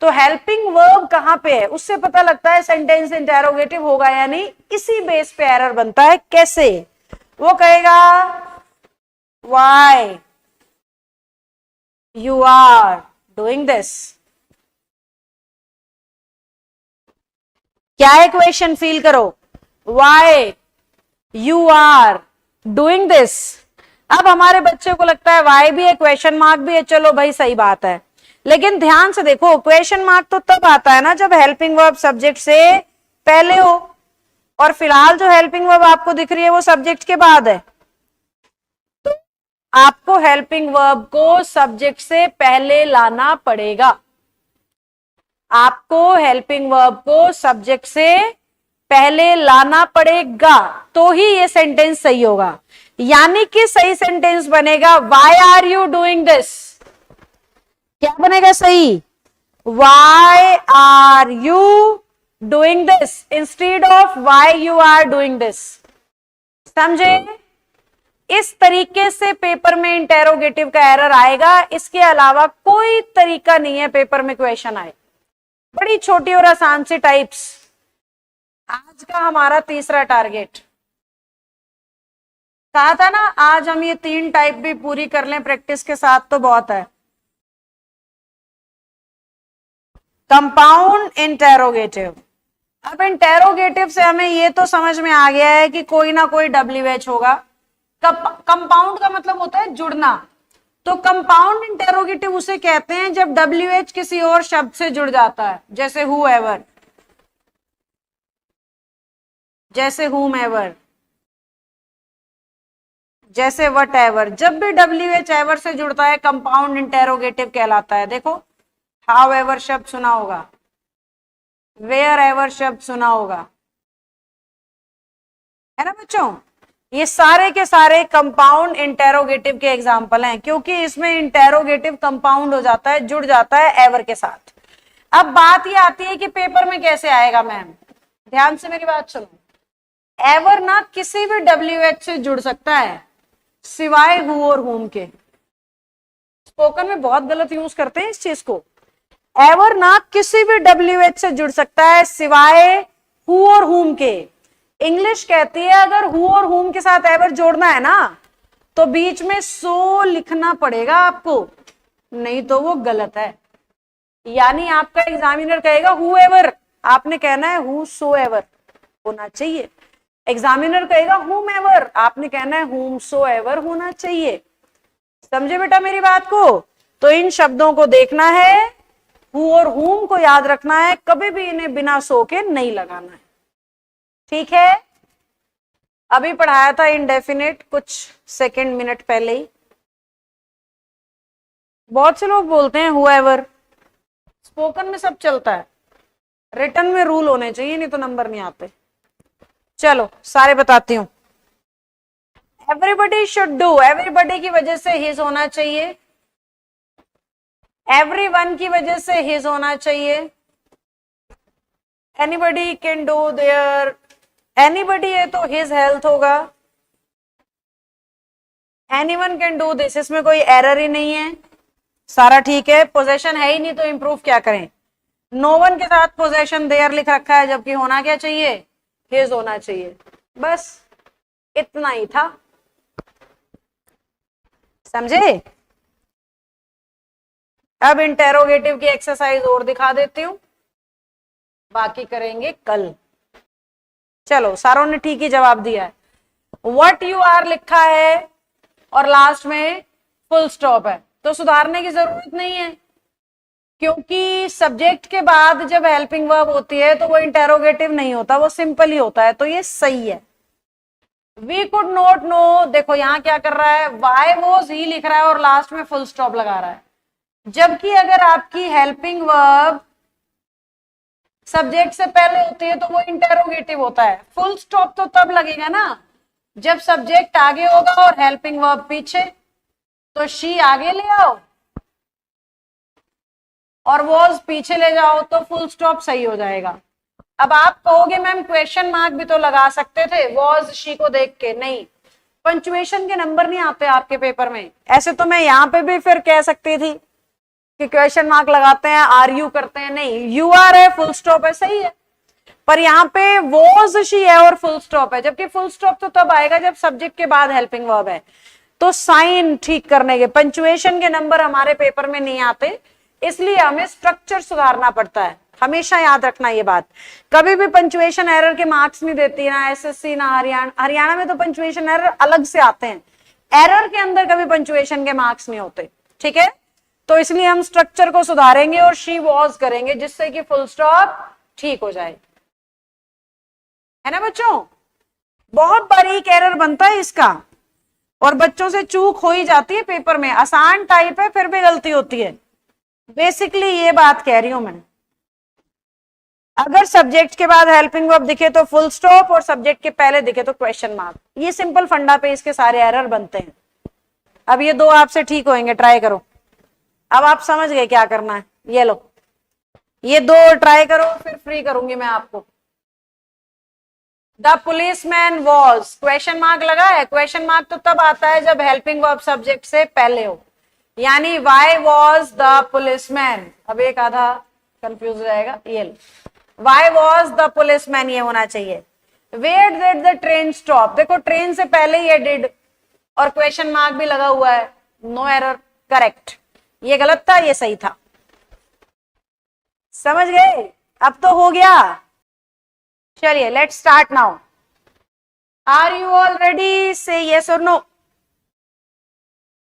S1: तो हेल्पिंग वर्ब कहां पे है उससे पता लगता है सेंटेंस इंटेरोगेटिव होगा या नहीं। इसी बेस पे एरर बनता है। कैसे? वो कहेगा why you are doing this. क्या है क्वेश्चन, फील करो। Why you are doing this. अब हमारे बच्चे को लगता है वाई भी है, क्वेश्चन मार्क भी है, चलो भाई सही बात है। लेकिन ध्यान से देखो, क्वेश्चन मार्क तो तब आता है ना जब हेल्पिंग वर्ब सब्जेक्ट से पहले हो, और फिलहाल जो हेल्पिंग वर्ब आपको दिख रही है वो सब्जेक्ट के बाद है। तो आपको हेल्पिंग वर्ब को सब्जेक्ट से पहले लाना पड़ेगा। आपको हेल्पिंग वर्ब को सब्जेक्ट से पहले लाना पड़ेगा, तो ही ये सेंटेंस सही होगा। यानी कि सही सेंटेंस बनेगा why are you doing this. क्या बनेगा सही? Why are you doing this instead of why you are doing this. समझे? इस तरीके से पेपर में इंटेरोगेटिव का एरर आएगा। इसके अलावा कोई तरीका नहीं है पेपर में क्वेश्चन आए। बड़ी छोटी और आसान सी टाइप्स। आज का हमारा तीसरा टारगेट, कहा था ना आज हम ये 3 टाइप भी पूरी कर लें प्रैक्टिस के साथ तो बहुत है। Compound interrogative. अब इंटेरोगेटिव से हमें ये तो समझ में आ गया है कि कोई ना कोई WH होगा। कंपाउंड का मतलब होता है जुड़ना। तो कंपाउंड इंटेरोगेटिव उसे कहते हैं जब WH किसी और शब्द से जुड़ जाता है, जैसे whoever, जैसे whomever, जैसे whatever। जब भी WH ever से जुड़ता है कंपाउंड इंटेरोगेटिव कहलाता है। देखो, however शब्द सुना होगा, wherever शब्द सुना होगा, है ना बच्चों। ये सारे के सारे कंपाउंड इंटेरोगेटिव के एग्जाम्पल हैं, क्योंकि इसमें इंटेरोगेटिव कंपाउंड हो जाता है, जुड़ जाता है एवर के साथ। अब बात ये आती है कि पेपर में कैसे आएगा मैम, ध्यान से मेरी बात सुनो। एवर ना किसी भी WH से जुड़ सकता है सिवाय हु और हुम के। स्पोकन में बहुत गलत यूज करते हैं इस चीज को। एवर ना किसी भी WH से जुड़ सकता है सिवाय हु और हुम के। इंग्लिश कहती है अगर हु और हुम के साथ एवर जोड़ना है ना तो बीच में सो लिखना पड़ेगा आपको, नहीं तो वो गलत है। यानी आपका एग्जामिनर कहेगा हु एवर, आपने कहना है हु सो एवर होना चाहिए। एग्जामिनर कहेगा हुम एवर, आपने कहना है हुम सो एवर होना चाहिए। समझे बेटा मेरी बात को। तो इन शब्दों को देखना है, हु और हुम को याद रखना है, कभी भी इन्हें बिना सो के नहीं लगाना है, ठीक है। अभी पढ़ाया था इंडेफिनेट कुछ सेकंड मिनट पहले ही। बहुत से लोग बोलते हैं हुएवर, स्पोकन में सब चलता है, रिटन में रूल होने चाहिए, नहीं तो नंबर नहीं आते। चलो सारे बताती हूं। एवरीबडी शुड डू, एवरीबडी की वजह से हिज होना चाहिए, एवरीवन की वजह से हिज होना चाहिए, anybody can do their, anybody है तो हिज हेल्थ होगा, एनीवन कैन डू दिस, इसमें कोई एरर ही नहीं है, सारा ठीक है। पोजेशन है ही नहीं तो इंप्रूव क्या करें। नो वन के साथ पोजेशन देयर लिख रखा है, जबकि होना क्या चाहिए, हिज होना चाहिए। बस इतना ही था, समझे। अब इंटेरोगेटिव की एक्सरसाइज और दिखा देती हूं, बाकी करेंगे कल। चलो सारों ने ठीक ही जवाब दिया है। व्हाट यू आर लिखा है और लास्ट में फुल स्टॉप है, तो सुधारने की जरूरत नहीं है, क्योंकि सब्जेक्ट के बाद जब हेल्पिंग वर्ब होती है तो वो इंटेरोगेटिव नहीं होता, वो सिंपल ही होता है, तो ये सही है। वी कुड नॉट नो, देखो यहां क्या कर रहा है, वाई वॉज ही लिख रहा है और लास्ट में फुल स्टॉप लगा रहा है, जबकि अगर आपकी हेल्पिंग वर्ब सब्जेक्ट से पहले होती है तो वो इंटेरोगेटिव होता है। फुल स्टॉप तो तब लगेगा ना जब सब्जेक्ट आगे होगा और हेल्पिंग वर्ब पीछे, तो शी आगे ले आओ और वॉज पीछे ले जाओ तो फुल स्टॉप सही हो जाएगा। अब आप कहोगे मैम क्वेश्चन मार्क भी तो लगा सकते थे वॉज शी को देख के, नहीं, पंचुएशन के नंबर नहीं आते आपके पेपर में। ऐसे तो मैं यहाँ पे भी फिर कह सकती थी कि क्वेश्चन मार्क लगाते हैं, आर यू करते हैं, नहीं, यू आर है, फुल स्टॉप है, सही है, पर यहाँ पे वॉज शी है और फुल स्टॉप है, जबकि फुल स्टॉप तो तब आएगा जब सब्जेक्ट के बाद हेल्पिंग वर्ब है। तो साइन ठीक करने के, पंचुएशन के नंबर हमारे पेपर में नहीं आते, इसलिए हमें स्ट्रक्चर सुधारना पड़ता है। हमेशा याद रखना ये बात, कभी भी पंचुएशन एरर के मार्क्स नहीं देती ना SSC ना हरियाणा में तो पंचुएशन एरर अलग से आते हैं, एरर के अंदर कभी पंचुएशन के मार्क्स नहीं होते, ठीक है। तो इसलिए हम स्ट्रक्चर को सुधारेंगे और शी वॉज करेंगे, जिससे कि फुल स्टॉप ठीक हो जाए, है ना बच्चों। बहुत बारीक एरर बनता है इसका और बच्चों से चूक हो ही जाती है पेपर में, आसान टाइप है फिर भी गलती होती है, बेसिकली ये बात कह रही हूं मैं। अगर सब्जेक्ट के बाद हेल्पिंग वर्ब दिखे तो फुल स्टॉप और सब्जेक्ट के पहले दिखे तो क्वेश्चन मार्क, ये सिंपल फंडा पे इसके सारे एरर बनते हैं। अब ये दो आपसे ठीक होंगे, ट्राई करो। अब आप समझ गए क्या करना है, ये लो, ये दो ट्राई करो, फिर फ्री करूंगी मैं आपको। The policeman was, question mark लगा है, क्वेश्चन मार्क तो तब आता है जब हेल्पिंग वर्ब सब्जेक्ट से पहले हो, यानी वाई वॉज द पुलिसमैन। अब एक आधा कंफ्यूज हो जाएगा, ये वाई वॉज द पुलिसमैन ये होना चाहिए। Where did the train stop, देखो ट्रेन से पहले ये डिड और क्वेश्चन मार्क भी लगा हुआ है, नो एरर, करेक्ट। ये गलत था, ये सही था, समझ गए। अब तो हो गया, चलिए let's start now. Are you all ready, say yes और नो।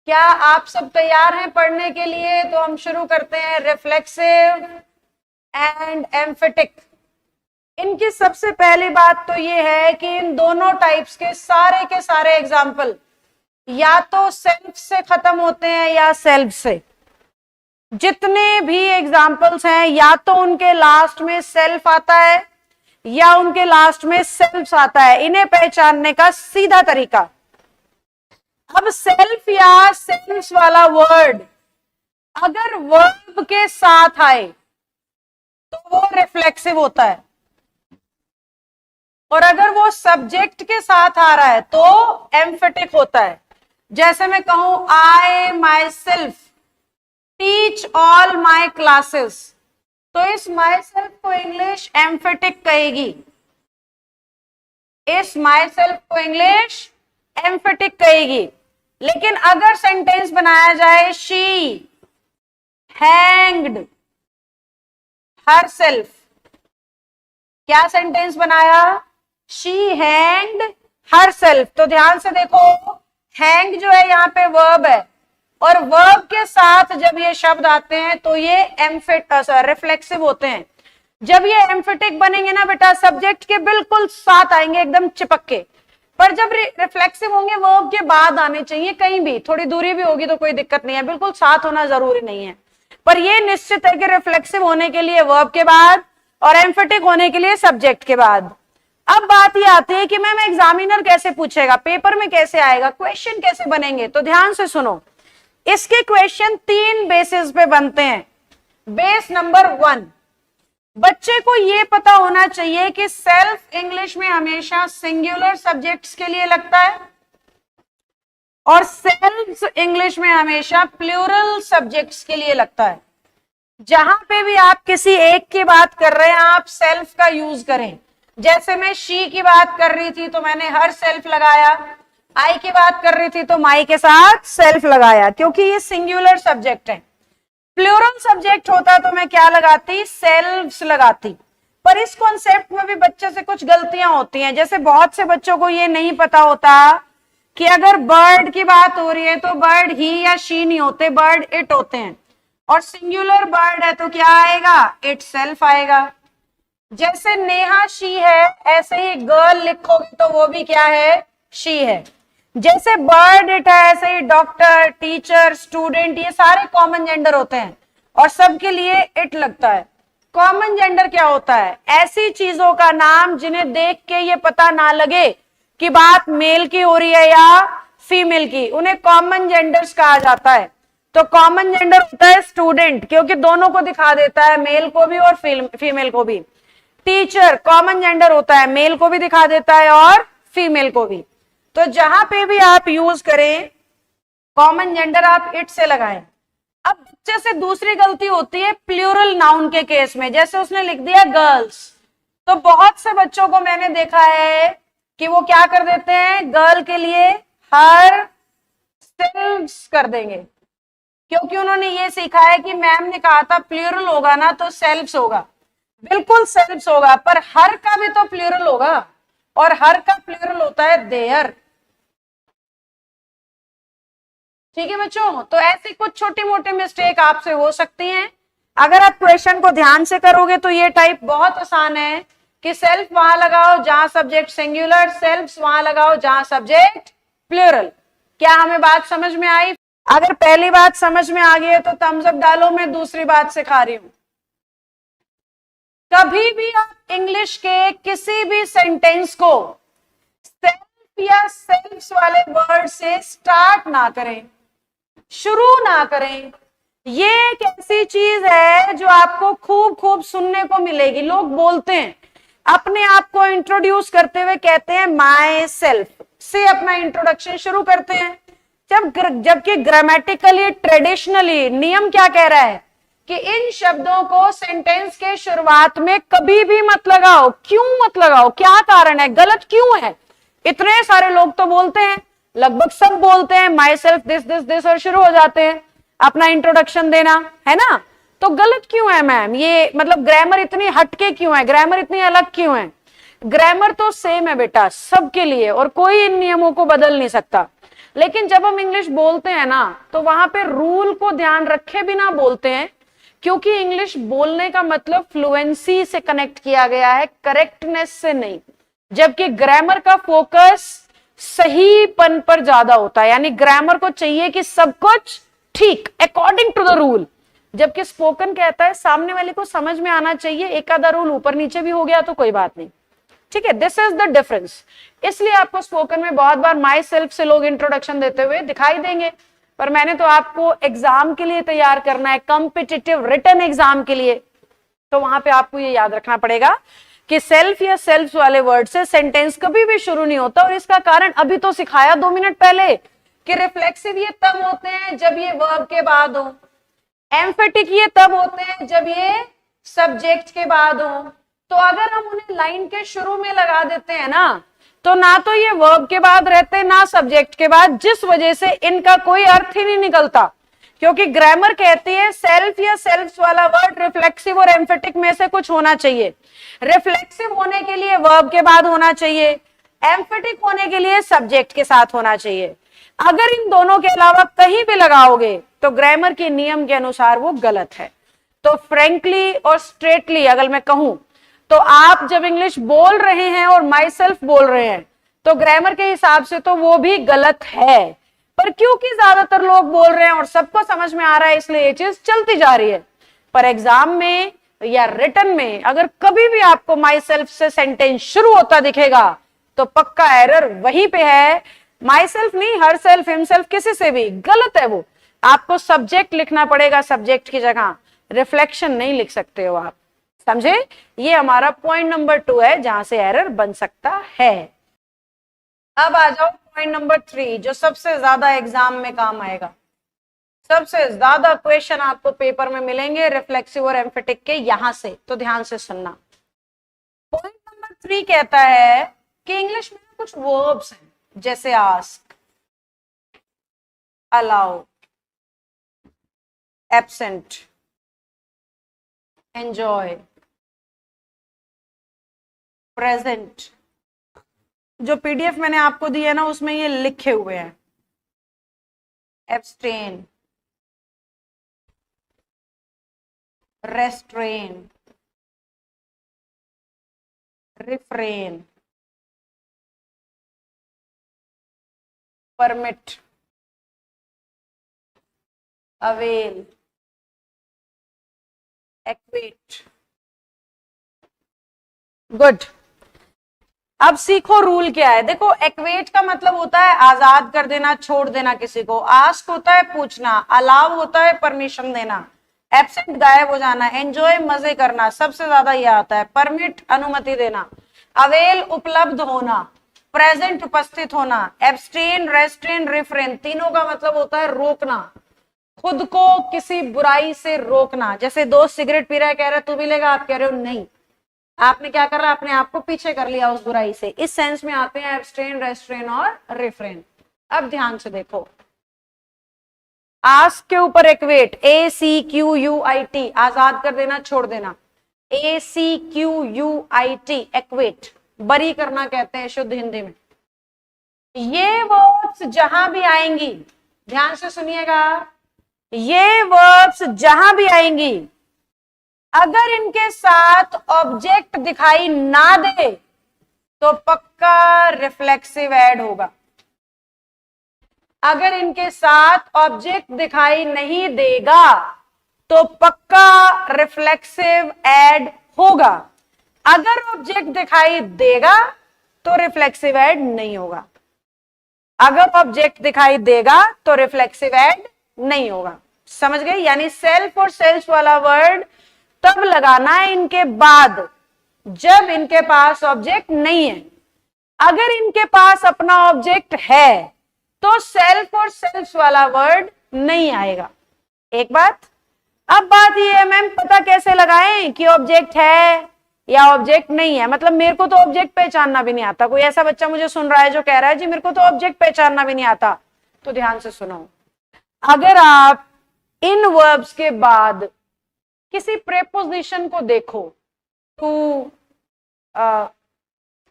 S1: क्या आप सब तैयार हैं पढ़ने के लिए? तो हम शुरू करते हैं। रिफ्लेक्सिव एंड एम्फेटिक, इनकी सबसे पहली बात तो ये है कि इन दोनों टाइप्स के सारे एग्जाम्पल या तो सेल्फ से खत्म होते हैं या सेल्फ से। जितने भी एग्जाम्पल्स हैं या तो उनके लास्ट में सेल्फ आता है या उनके लास्ट में सेल्फ आता है, इन्हें पहचानने का सीधा तरीका। अब सेल्फ या सेल्फ वाला वर्ड अगर वर्ब के साथ आए तो वो रिफ्लेक्सिव होता है, और अगर वो सब्जेक्ट के साथ आ रहा है तो एम्फेटिक होता है। जैसे मैं कहूं I myself teach all my classes, तो इस माई सेल्फ को इंग्लिश एम्फेटिक कहेगी, इस माई सेल्फ को इंग्लिश एम्फेटिक कहेगी। लेकिन अगर सेंटेंस बनाया जाए शी हैंग्ड हर सेल्फ, क्या सेंटेंस बनाया, शी हैंग्ड हर सेल्फ, तो ध्यान से देखो हैंग जो है यहाँ पे वर्ब है, और वर्ब के साथ जब ये शब्द आते हैं तो ये रिफ्लेक्सिव होते हैं। जब ये एम्फेटिक बनेंगे ना बेटा, सब्जेक्ट के बिल्कुल साथ आएंगे एकदम चिपक के, पर जब रिफ्लेक्सिव होंगे वर्ब के बाद आने चाहिए, कहीं भी थोड़ी दूरी भी होगी तो कोई दिक्कत नहीं है, बिल्कुल साथ होना जरूरी नहीं है, पर ये निश्चित है कि रिफ्लेक्सिव होने के लिए वर्ब के बाद और एम्फेटिक होने के लिए सब्जेक्ट के बाद। अब बात ये आती है कि मैम एग्जामिनर कैसे पूछेगा, पेपर में कैसे आएगा, क्वेश्चन कैसे बनेंगे, तो ध्यान से सुनो। इसके क्वेश्चन 3 बेसिस पे बनते हैं। बेस नंबर 1, बच्चे को यह पता होना चाहिए कि सेल्फ इंग्लिश में हमेशा सिंगुलर सब्जेक्ट्स के लिए लगता है और सेल्फ इंग्लिश में हमेशा प्लूरल सब्जेक्ट्स के लिए लगता है। जहां पे भी आप किसी एक की बात कर रहे हैं आप सेल्फ का यूज करें। जैसे मैं शी की बात कर रही थी तो मैंने हर सेल्फ लगाया, आई की बात कर रही थी तो माई के साथ सेल्फ लगाया, क्योंकि ये सिंगुलर सब्जेक्ट है। प्लूरल सब्जेक्ट होता तो मैं क्या लगाती, सेल्फ्स लगाती। पर इस कॉन्सेप्ट में भी बच्चे से कुछ गलतियां होती हैं। जैसे बहुत से बच्चों को ये नहीं पता होता कि अगर बर्ड की बात हो रही है तो बर्ड ही या शी नहीं होते, बर्ड इट होते हैं, और सिंगुलर बर्ड है तो क्या आएगा, इट सेल्फ आएगा। जैसे नेहा शी है, ऐसे ही गर्ल लिखोगे तो वो भी क्या है, शी है। जैसे बर्ड इट है, ऐसे ही डॉक्टर, टीचर, स्टूडेंट, ये सारे कॉमन जेंडर होते हैं और सबके लिए इट लगता है। कॉमन जेंडर क्या होता है, ऐसी चीजों का नाम जिन्हें देख के ये पता ना लगे कि बात मेल की हो रही है या फीमेल की, उन्हें कॉमन जेंडर्स कहा जाता है। तो कॉमन जेंडर होता है स्टूडेंट, क्योंकि दोनों को दिखा देता है, मेल को भी और फीमेल को भी। टीचर कॉमन जेंडर होता है, मेल को भी दिखा देता है और फीमेल को भी। तो जहां पे भी आप यूज करें कॉमन जेंडर आप इट से लगाएं। अब बच्चे से दूसरी गलती होती है प्लूरल नाउन के केस में। जैसे उसने लिख दिया गर्ल्स, तो बहुत से बच्चों को मैंने देखा है कि वो क्या कर देते हैं, गर्ल के लिए हर सेल्फ्स कर देंगे, क्योंकि उन्होंने ये सीखा है कि मैम ने कहा था प्लूरल होगा ना तो सेल्फ्स होगा। बिल्कुल सेल्फ्स होगा, पर हर का भी तो प्लूरल होगा, और हर का प्लूरल होता है देयर। ठीक है बच्चों, तो ऐसी कुछ छोटी मोटी मिस्टेक आपसे हो सकती हैं। अगर आप क्वेश्चन को ध्यान से करोगे तो ये टाइप बहुत आसान है कि सेल्फ वहां लगाओ जहां सब्जेक्ट सिंगुलर, सेल्फ्स वहां लगाओ जहां सब्जेक्ट प्लूरल। क्या हमें बात समझ में आई? अगर पहली बात समझ में आ गई है तो थम्स अप डालो, मैं दूसरी बात सिखा रही हूं। कभी भी आप इंग्लिश के किसी भी सेंटेंस को सेल्फ या सेल्फ्स वाले वर्ड से स्टार्ट ना करें, शुरू ना करें। ये एक ऐसी चीज है जो आपको खूब खूब सुनने को मिलेगी। लोग बोलते हैं, अपने आप को इंट्रोड्यूस करते हुए कहते हैं माई सेल्फ से अपना इंट्रोडक्शन शुरू करते हैं, जबकि ग्रामेटिकली ट्रेडिशनली नियम क्या कह रहा है कि इन शब्दों को सेंटेंस के शुरुआत में कभी भी मत लगाओ। क्यों मत लगाओ, क्या कारण है, गलत क्यों है? इतने सारे लोग तो बोलते हैं, लगभग सब बोलते हैं my self this this this, और शुरू हो जाते हैं अपना इंट्रोडक्शन देना, है ना? तो गलत क्यों है मैम? ये मतलब ग्रामर इतनी हटके क्यों है, ग्रामर इतनी अलग क्यों है? ग्रामर तो सेम है बेटा सबके लिए, और कोई इन नियमों को बदल नहीं सकता। लेकिन जब हम इंग्लिश बोलते हैं ना तो वहां पे रूल को ध्यान रखे बिना बोलते हैं, क्योंकि इंग्लिश बोलने का मतलब फ्लुएंसी से कनेक्ट किया गया है, करेक्टनेस से नहीं। जबकि ग्रामर का फोकस सहीपन पर ज्यादा होता है, यानी ग्रामर को चाहिए कि सब कुछ ठीक अकॉर्डिंग टू द रूल। जबकि स्पोकन कहता है सामने वाले को समझ में आना चाहिए, एक आधा रूल ऊपर नीचे भी हो गया तो कोई बात नहीं, ठीक है। This is the difference. इसलिए आपको स्पोकन में बहुत बार माई सेल्फ से लोग इंट्रोडक्शन देते हुए दिखाई देंगे, पर मैंने तो आपको एग्जाम के लिए तैयार करना है, कॉम्पिटिटिव रिटन एग्जाम के लिए, तो वहां पे आपको ये याद रखना पड़ेगा कि सेल्फ या सेल्फ वाले वर्ड से सेंटेंस कभी भी शुरू नहीं होता। और इसका कारण अभी तो सिखाया 2 मिनट पहले कि रिफ्लेक्सिव ये तब होते हैं जब ये वर्ब के बाद हो, एम्फेटिक ये तब होते हैं जब ये सब्जेक्ट के बाद हो। तो अगर हम उन्हें लाइन के शुरू में लगा देते हैं ना, तो ना तो ये वर्ब के बाद रहते ना सब्जेक्ट के बाद, जिस वजह से इनका कोई अर्थ ही नहीं निकलता। क्योंकि ग्रामर कहती है सेल्फ या सेल्फ वाला वर्ड रिफ्लेक्सिव और एम्फेटिक में से कुछ होना चाहिए। रिफ्लेक्सिव होने के लिए वर्ब के बाद होना चाहिए, एम्फेटिक होने के लिए सब्जेक्ट के साथ होना चाहिए। अगर इन दोनों के अलावा कहीं भी लगाओगे तो ग्रामर के नियम के अनुसार वो गलत है। तो फ्रेंकली और स्ट्रेटली अगर मैं कहूं तो आप जब इंग्लिश बोल रहे हैं और माई सेल्फ बोल रहे हैं तो ग्रामर के हिसाब से तो वो भी गलत है, पर क्योंकि ज्यादातर लोग बोल रहे हैं और सबको समझ में आ रहा है इसलिए ये चीज चलती जा रही है। पर एग्जाम में या रिटन में अगर कभी भी आपको माई सेल्फ से सेंटेंस शुरू होता दिखेगा तो पक्का एरर वहीं पे है। माई सेल्फ नहीं, हर सेल्फ, हिमसेल्फ, किसी से भी गलत है वो। आपको सब्जेक्ट लिखना पड़ेगा, सब्जेक्ट की जगह रिफ्लेक्शन नहीं लिख सकते हो आप, समझे। ये हमारा पॉइंट नंबर 2 है जहां से एरर बन सकता है। अब आ जाओ पॉइंट नंबर 3 जो सबसे ज्यादा एग्जाम में काम आएगा। सबसे ज्यादा क्वेश्चन आपको पेपर में मिलेंगे रिफ्लेक्सिव और एम्फेटिक के, यहां से, तो ध्यान से सुनना। पॉइंट नंबर 3 कहता है कि इंग्लिश में कुछ वर्ब्स हैं जैसे ask, allow, absent, enjoy, present. जो पीडीएफ मैंने आपको दी है ना उसमें ये लिखे हुए हैं। Abstain, restrain, refrain, permit, avail, acquit. Good. अब सीखो रूल क्या है। देखो, एक्वेट का मतलब होता है आजाद कर देना, छोड़ देना किसी को। आस्क होता है पूछना, अलाउ होता है परमिशन देना, एब्सेंट गायब हो जाना, एंजॉय मजे करना, सबसे ज्यादा यह आता है। परमिट अनुमति देना, अवेल उपलब्ध होना, प्रेजेंट उपस्थित होना, एब्स्टेन, रेस्ट्रेन, रिफ्रेन, तीनों का मतलब होता है रोकना, खुद को किसी बुराई से रोकना। जैसे दोस्त सिगरेट पी रहा है, कह रहा है तू भी लेगा, आप कह रहे हो नहीं, आपने क्या कर रहा है, अपने आप को पीछे कर लिया उस बुराई से। इस सेंस में आते हैं एब्स्टेन, रेस्ट्रेन और रिफ्रेन। अब ध्यान से देखो, आस्क के ऊपर एक्वेट, ACQUIT, आजाद कर देना, छोड़ देना, ACQUIT, एक्वेट, बरी करना कहते हैं शुद्ध हिंदी में। ये वर्ब्स जहां भी आएंगी, ध्यान से सुनिएगा, ये वर्ब्स जहां भी आएंगी अगर इनके साथ ऑब्जेक्ट दिखाई ना दे तो पक्का रिफ्लेक्सिव ऐड होगा। अगर इनके साथ ऑब्जेक्ट दिखाई नहीं देगा तो पक्का रिफ्लेक्सिव ऐड होगा। अगर ऑब्जेक्ट दिखाई देगा तो रिफ्लेक्सिव ऐड नहीं होगा। अगर ऑब्जेक्ट दिखाई देगा तो रिफ्लेक्सिव ऐड नहीं होगा। समझ गए? यानी सेल्फ और सेल्फ वाला वर्ड तब लगाना है इनके बाद जब इनके पास ऑब्जेक्ट नहीं है। अगर इनके पास अपना ऑब्जेक्ट है तो सेल्फ और सेल्फ वाला वर्ड नहीं आएगा। एक बात। अब बात ये है मैम पता कैसे लगाएं कि ऑब्जेक्ट है या ऑब्जेक्ट नहीं है। मतलब मेरे को तो ऑब्जेक्ट पहचानना भी नहीं आता। कोई ऐसा बच्चा मुझे सुन रहा है जो कह रहा है जी मेरे को तो ऑब्जेक्ट पहचानना भी नहीं आता, तो ध्यान से सुनो। अगर आप इन वर्ब्स के बाद किसी प्रेपोजिशन को देखो, to,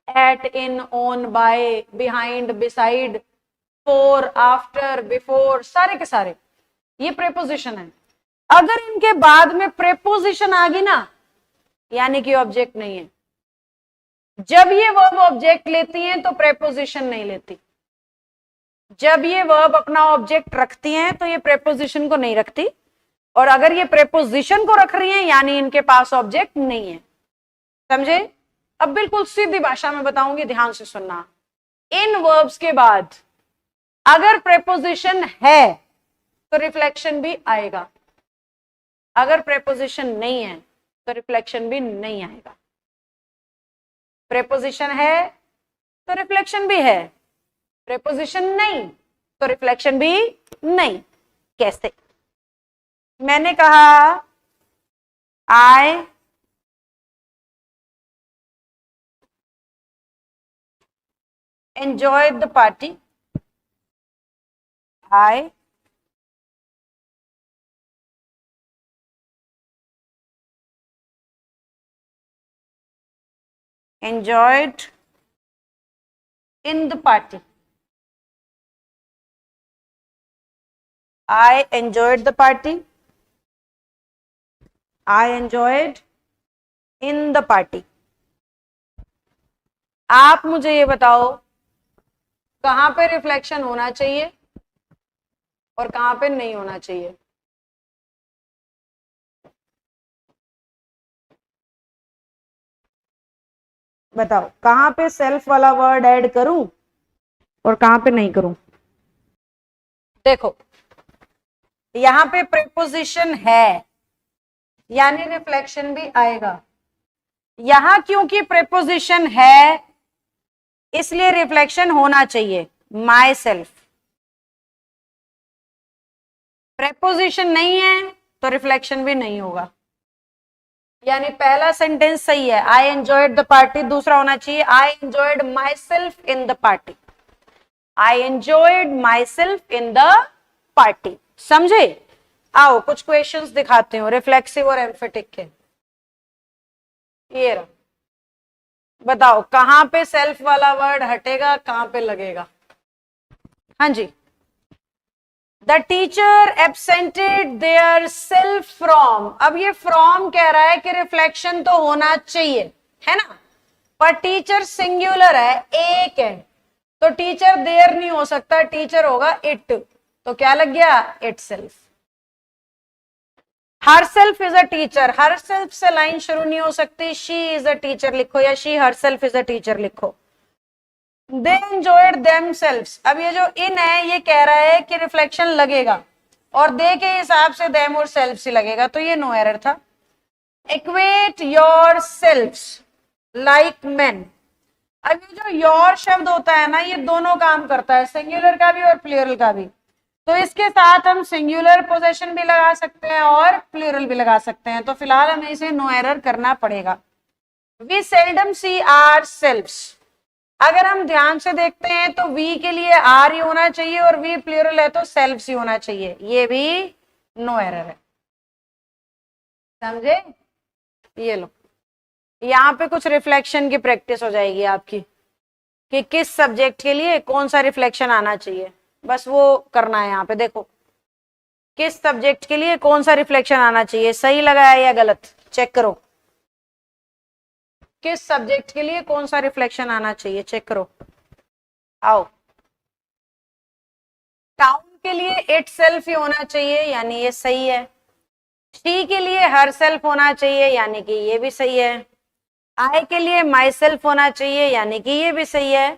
S1: at, in, on, by, behind, beside, for, after, before, सारे के सारे ये प्रेपोजिशन है। अगर इनके बाद में प्रेपोजिशन आ गई ना, यानी कि ऑब्जेक्ट नहीं है। जब ये वर्ब ऑब्जेक्ट लेती हैं तो प्रेपोजिशन नहीं लेती। जब ये वर्ब अपना ऑब्जेक्ट रखती हैं तो ये प्रेपोजिशन को नहीं रखती। और अगर ये प्रेपोजिशन को रख रही हैं यानी इनके पास ऑब्जेक्ट नहीं है। समझे? अब बिल्कुल सीधी भाषा में बताऊंगी, ध्यान से सुनना। इन वर्ब्स के बाद अगर प्रेपोजिशन है तो रिफ्लेक्शन भी आएगा, अगर प्रेपोजिशन नहीं है तो रिफ्लेक्शन भी नहीं आएगा। प्रेपोजिशन है तो रिफ्लेक्शन भी है, प्रेपोजिशन नहीं तो रिफ्लेक्शन भी नहीं। कैसे? मैंने कहा आई enjoyed the party, I enjoyed in the party, I enjoyed the party, I enjoyed in the party। आप मुझे ये बताओ कहां पे रिफ्लेक्शन होना चाहिए और कहां पे नहीं होना चाहिए? बताओ कहां पे सेल्फ वाला वर्ड ऐड करूं और कहां पे नहीं करूं? देखो यहां पे प्रेपोजिशन है यानी रिफ्लेक्शन भी आएगा। यहां क्योंकि प्रेपोजिशन है इसलिए रिफ्लेक्शन होना चाहिए, माई सेल्फ। प्रेपोजिशन नहीं है तो रिफ्लेक्शन भी नहीं होगा। यानी पहला सेंटेंस सही है, आई एंजॉयड द पार्टी, दूसरा होना चाहिए I enjoyed my self in the party, I enjoyed my self in the party. समझे? आओ कुछ क्वेश्चंस दिखाते हो रिफ्लेक्सिव और एम्फेटिक के। ये रहा, बताओ कहां पे सेल्फ वाला वर्ड हटेगा, कहां पे लगेगा? हाँ जी। The teacher absented their self from. अब ये फ्रॉम कह रहा है कि रिफ्लेक्शन तो होना चाहिए, है ना, पर टीचर सिंगुलर है, एक है, तो टीचर देयर नहीं हो सकता, टीचर होगा इट। तो क्या लग गया? It self. Her self is a teacher, her self से लाइन शुरू नहीं हो सकती, शी इज अ टीचर लिखो या she her self is a teacher लिखो। दे एंजॉयड देमसेल्व्स। अब ये जो इन है ये कह रहा है कि रिफ्लेक्शन लगेगा और दे के हिसाब से देम और सेल्फ से लगेगा, तो ये नो एरर था। Equate yourselves like man. अब ये जो योर शब्द होता है ना ये दोनों काम करता है, सिंगुलर का भी और प्लूरल का भी। तो इसके साथ हम सिंगुलर पोजेशन भी लगा सकते हैं और प्लूरल भी लगा सकते हैं, तो फिलहाल हमें इसे नो एरर करना पड़ेगा। We seldom see ourselves. अगर हम ध्यान से देखते हैं तो वी के लिए आर ही होना चाहिए और वी प्लूरल है तो सेल्फ्स ही होना चाहिए, ये भी नो एरर है। समझे? ये लो, यहाँ पे कुछ रिफ्लेक्शन की प्रैक्टिस हो जाएगी आपकी कि किस सब्जेक्ट के लिए कौन सा रिफ्लेक्शन आना चाहिए, बस वो करना है। यहाँ पे देखो किस सब्जेक्ट के लिए कौन सा रिफ्लेक्शन आना चाहिए, सही लगाया या गलत, चेक करो। किस सब्जेक्ट के लिए कौन सा रिफ्लेक्शन आना चाहिए, चेक करो। आओ, टाउन के लिए इट सेल्फ ही होना चाहिए यानी ये सही है। शी के लिए हर सेल्फ होना चाहिए यानी कि ये भी सही है। आई के लिए माई सेल्फ होना चाहिए यानी कि ये भी सही है।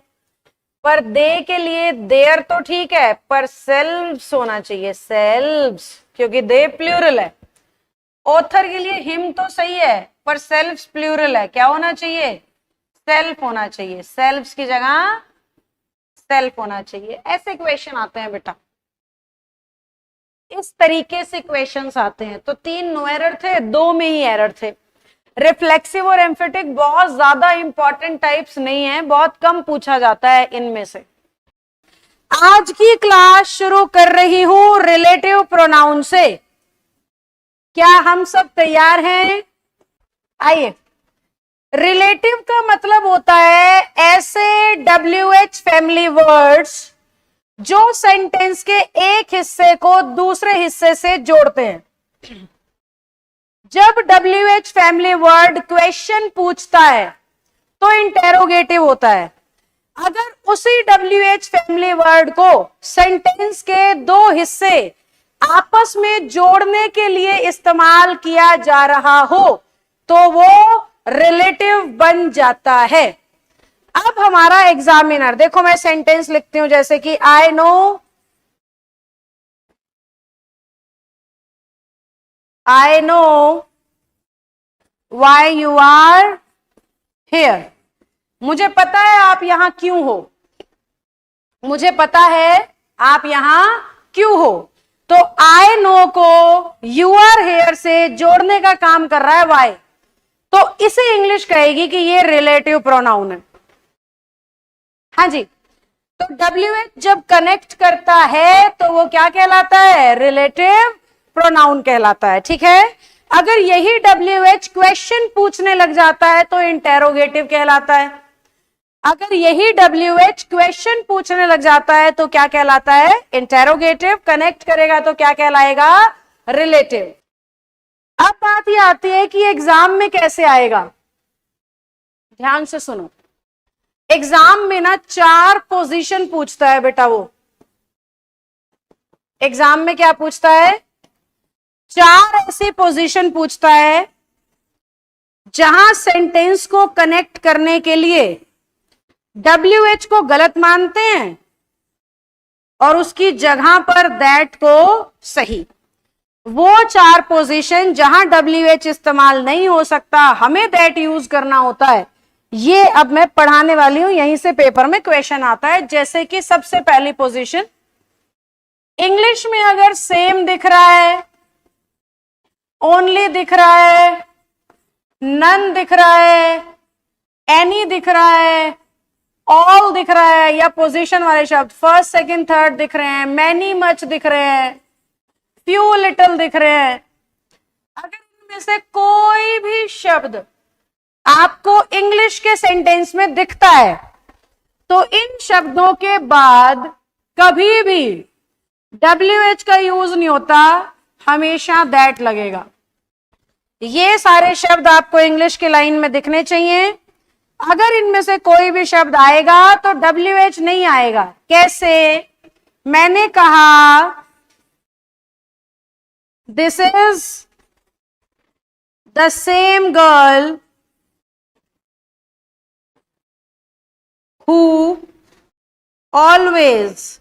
S1: पर दे के लिए देयर तो ठीक है पर सेल्व्स होना चाहिए, सेल्व्स, क्योंकि दे प्लूरल है। ऑथर के लिए हिम तो सही है पर सेल्फ्स प्लूरल है, क्या होना चाहिए? सेल्फ होना चाहिए, सेल्फ्स की जगह सेल्फ होना चाहिए। ऐसे क्वेश्चन आते हैं बेटा, इस तरीके से क्वेश्चंस आते हैं। तो 3 नो एरर थे, 2 में ही एरर थे। रिफ्लेक्सिव और एम्फेटिक बहुत ज्यादा इंपॉर्टेंट टाइप्स नहीं है, बहुत कम पूछा जाता है इनमें से। आज की क्लास शुरू कर रही हूं रिलेटिव प्रोनाउन से। क्या हम सब तैयार हैं? आइए, रिलेटिव का मतलब होता है ऐसे WH फैमिली वर्ड्स जो सेंटेंस के एक हिस्से को दूसरे हिस्से से जोड़ते हैं। जब WH फैमिली वर्ड क्वेश्चन पूछता है तो इंटेरोगेटिव होता है। अगर उसी WH फैमिली वर्ड को सेंटेंस के 2 हिस्से आपस में जोड़ने के लिए इस्तेमाल किया जा रहा हो तो वो रिलेटिव बन जाता है। अब हमारा एग्जामिनर, देखो मैं सेंटेंस लिखती हूं जैसे कि I know why you are here. मुझे पता है आप यहां क्यों हो, मुझे पता है आप यहां क्यों हो। तो आई नो को यू आर हेयर से जोड़ने का काम कर रहा है वाई, तो इसे इंग्लिश कहेगी कि ये रिलेटिव प्रोनाउन है। हाँ जी, तो WH जब कनेक्ट करता है तो वो क्या कहलाता है, रिलेटिव प्रोनाउन कहलाता है। ठीक है, अगर यही WH क्वेश्चन पूछने लग जाता है तो इंटेरोगेटिव कहलाता है। अगर यही WH क्वेश्चन पूछने लग जाता है तो क्या कहलाता है, इंटेरोगेटिव। कनेक्ट करेगा तो क्या कहलाएगा, रिलेटिव। अब बात ये आती है कि एग्जाम में कैसे आएगा। ध्यान से सुनो, एग्जाम में ना 4 पोजीशन पूछता है बेटा। वो एग्जाम में क्या पूछता है, 4 ऐसी पोजीशन पूछता है जहां सेंटेंस को कनेक्ट करने के लिए WH को गलत मानते हैं और उसकी जगह पर दैट को सही। वो 4 पोजीशन जहां WH इस्तेमाल नहीं हो सकता, हमें दैट यूज करना होता है, ये अब मैं पढ़ाने वाली हूं। यहीं से पेपर में क्वेश्चन आता है। जैसे कि सबसे पहली पोजीशन, इंग्लिश में अगर सेम दिख रहा है, ओनली दिख रहा है, नन दिख रहा है, एनी दिख रहा है, ऑल दिख रहा है, या पोजीशन वाले शब्द फर्स्ट सेकंड थर्ड दिख रहे हैं, मैनी मच दिख रहे हैं, फ्यू लिटिल दिख रहे हैं, अगर इनमें से कोई भी शब्द आपको इंग्लिश के सेंटेंस में दिखता है तो इन शब्दों के बाद कभी भी WH का यूज नहीं होता, हमेशा दैट लगेगा। ये सारे शब्द आपको इंग्लिश के लाइन में दिखने चाहिए। अगर इनमें से कोई भी शब्द आएगा तो WH नहीं आएगा। कैसे, मैंने कहा this is the same girl who always,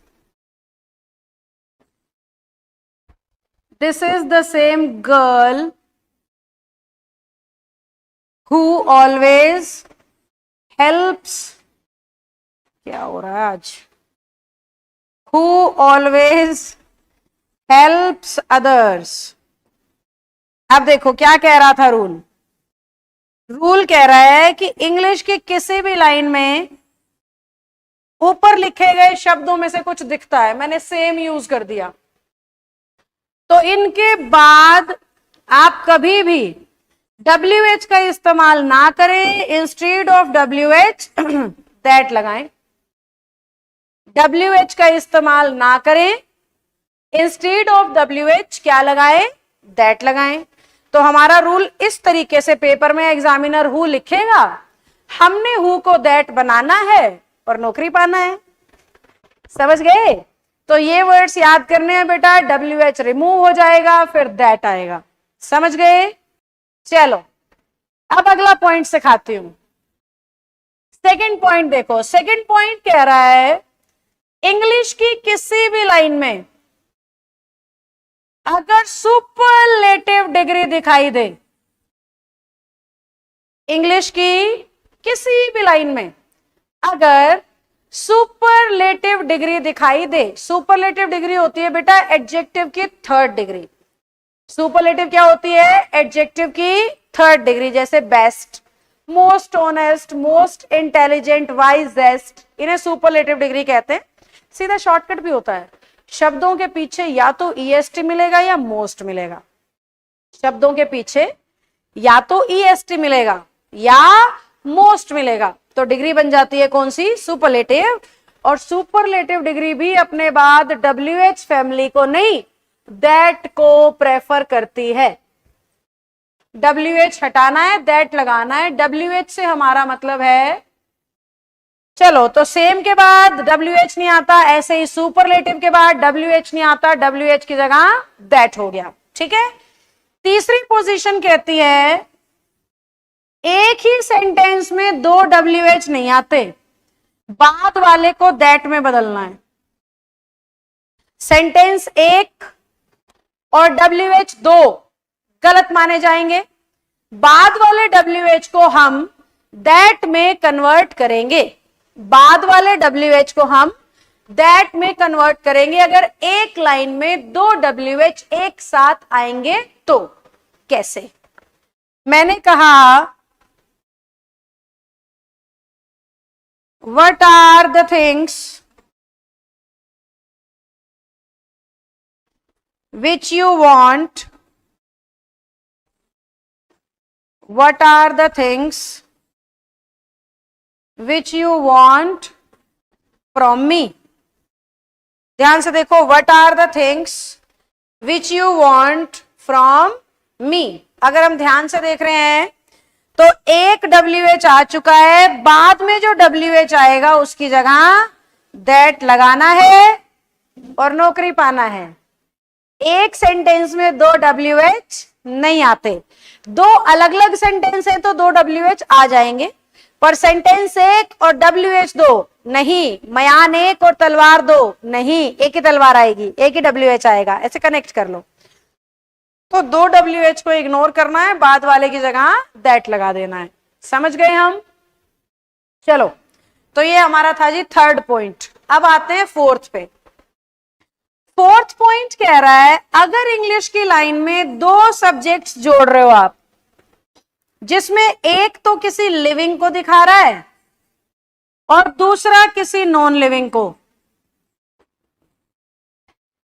S1: this is the same girl who always helps, क्या हो रहा है आज, who always helps others। अब देखो क्या कह रहा था रूल, रूल कह रहा है कि इंग्लिश की किसी भी लाइन में ऊपर लिखे गए शब्दों में से कुछ दिखता है, मैंने सेम यूज कर दिया, तो इनके बाद आप कभी भी WH का इस्तेमाल ना करें, इंस्टेड ऑफ WH दैट लगाएं। WH का इस्तेमाल ना करें, इंस्टेड ऑफ WH क्या लगाएं, दैट लगाएं। तो हमारा रूल इस तरीके से पेपर में एग्जामिनर हु लिखेगा, हमने हु को दैट बनाना है और नौकरी पाना है। समझ गए? तो ये वर्ड्स याद करने हैं बेटा, WH रिमूव हो जाएगा, फिर दैट आएगा। समझ गए? चलो अब अगला पॉइंट सिखाती हूं। सेकंड पॉइंट देखो, सेकंड पॉइंट कह रहा है इंग्लिश की किसी भी लाइन में अगर सुपरलेटिव डिग्री दिखाई दे, इंग्लिश की किसी भी लाइन में अगर सुपरलेटिव डिग्री दिखाई दे, सुपरलेटिव डिग्री होती है बेटा एडजेक्टिव की 3rd डिग्री। सुपरलेटिव क्या होती है, एडजेक्टिव की 3rd डिग्री, जैसे best, most honest, most intelligent, wisest, इन्हें सुपरलेटिव डिग्री कहते हैं। सीधा शॉर्टकट भी होता है, शब्दों के पीछे या तो EST मिलेगा या मोस्ट मिलेगा, शब्दों के पीछे या तो EST मिलेगा या मोस्ट मिलेगा, तो डिग्री बन जाती है कौन सी, सुपरलेटिव। और सुपरलेटिव डिग्री भी अपने बाद WH फैमिली को नहीं, दैट को प्रेफर करती है। WH हटाना है, दैट लगाना है। WH से हमारा मतलब है चलो, तो सेम के बाद WH नहीं आता, ऐसे ही सुपरलेटिव के बाद WH नहीं आता, WH की जगह दैट हो गया। ठीक है। तीसरी पोजीशन कहती है एक ही सेंटेंस में दो WH नहीं आते, बाद वाले को दैट में बदलना है। सेंटेंस एक और WH दो गलत माने जाएंगे, बाद वाले WH को हम दैट में कन्वर्ट करेंगे। बाद वाले WH को हम दैट में कन्वर्ट करेंगे अगर एक लाइन में दो WH एक साथ आएंगे तो। कैसे? मैंने कहा what are the things which you want, what are the things which you want from me। ध्यान से देखो, what are the things which you want from me। अगर हम ध्यान से देख रहे हैं तो एक WH आ चुका है, बाद में जो WH आएगा उसकी जगह that लगाना है और नौकरी पाना है। एक सेंटेंस में दो WH नहीं आते, दो अलग अलग सेंटेंस है तो दो WH आ जाएंगे, पर सेंटेंस एक और WH दो नहीं, मयान एक और तलवार दो नहीं, एक ही तलवार आएगी, एक ही WH आएगा। ऐसे कनेक्ट कर लो। तो दो WH को इग्नोर करना है, बाद वाले की जगह दैट लगा देना है। समझ गए हम? चलो, तो ये हमारा था जी थर्ड पॉइंट। अब आते हैं फोर्थ पे। फोर्थ पॉइंट कह रहा है अगर इंग्लिश की लाइन में दो सब्जेक्ट्स जोड़ रहे हो आप, जिसमें एक तो किसी लिविंग को दिखा रहा है और दूसरा किसी नॉन लिविंग को,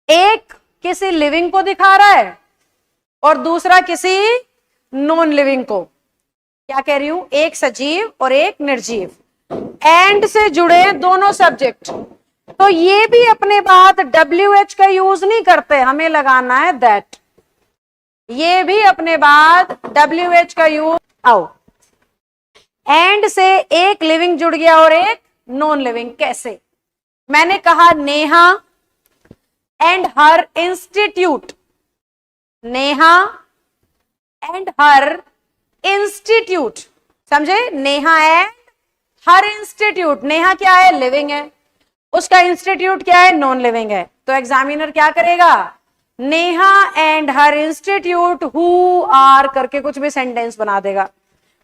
S1: एक किसी लिविंग को दिखा रहा है और दूसरा किसी नॉन लिविंग को। क्या कह रही हूं? एक सजीव और एक निर्जीव, एंड से जुड़े दोनों सब्जेक्ट, तो ये भी अपने बाद WH का यूज नहीं करते, हमें लगाना है दैट। ये भी अपने बाद WH का यूज, आओ, एंड से एक लिविंग जुड़ गया और एक नॉन लिविंग। कैसे? मैंने कहा Neha and her institute, Neha and her institute, समझे? Neha and her institute, Neha क्या है? लिविंग है, उसका इंस्टीट्यूट क्या है? नॉन लिविंग है। तो एग्जामिनर क्या करेगा? Neha and her institute who are करके कुछ भी सेंटेंस बना देगा।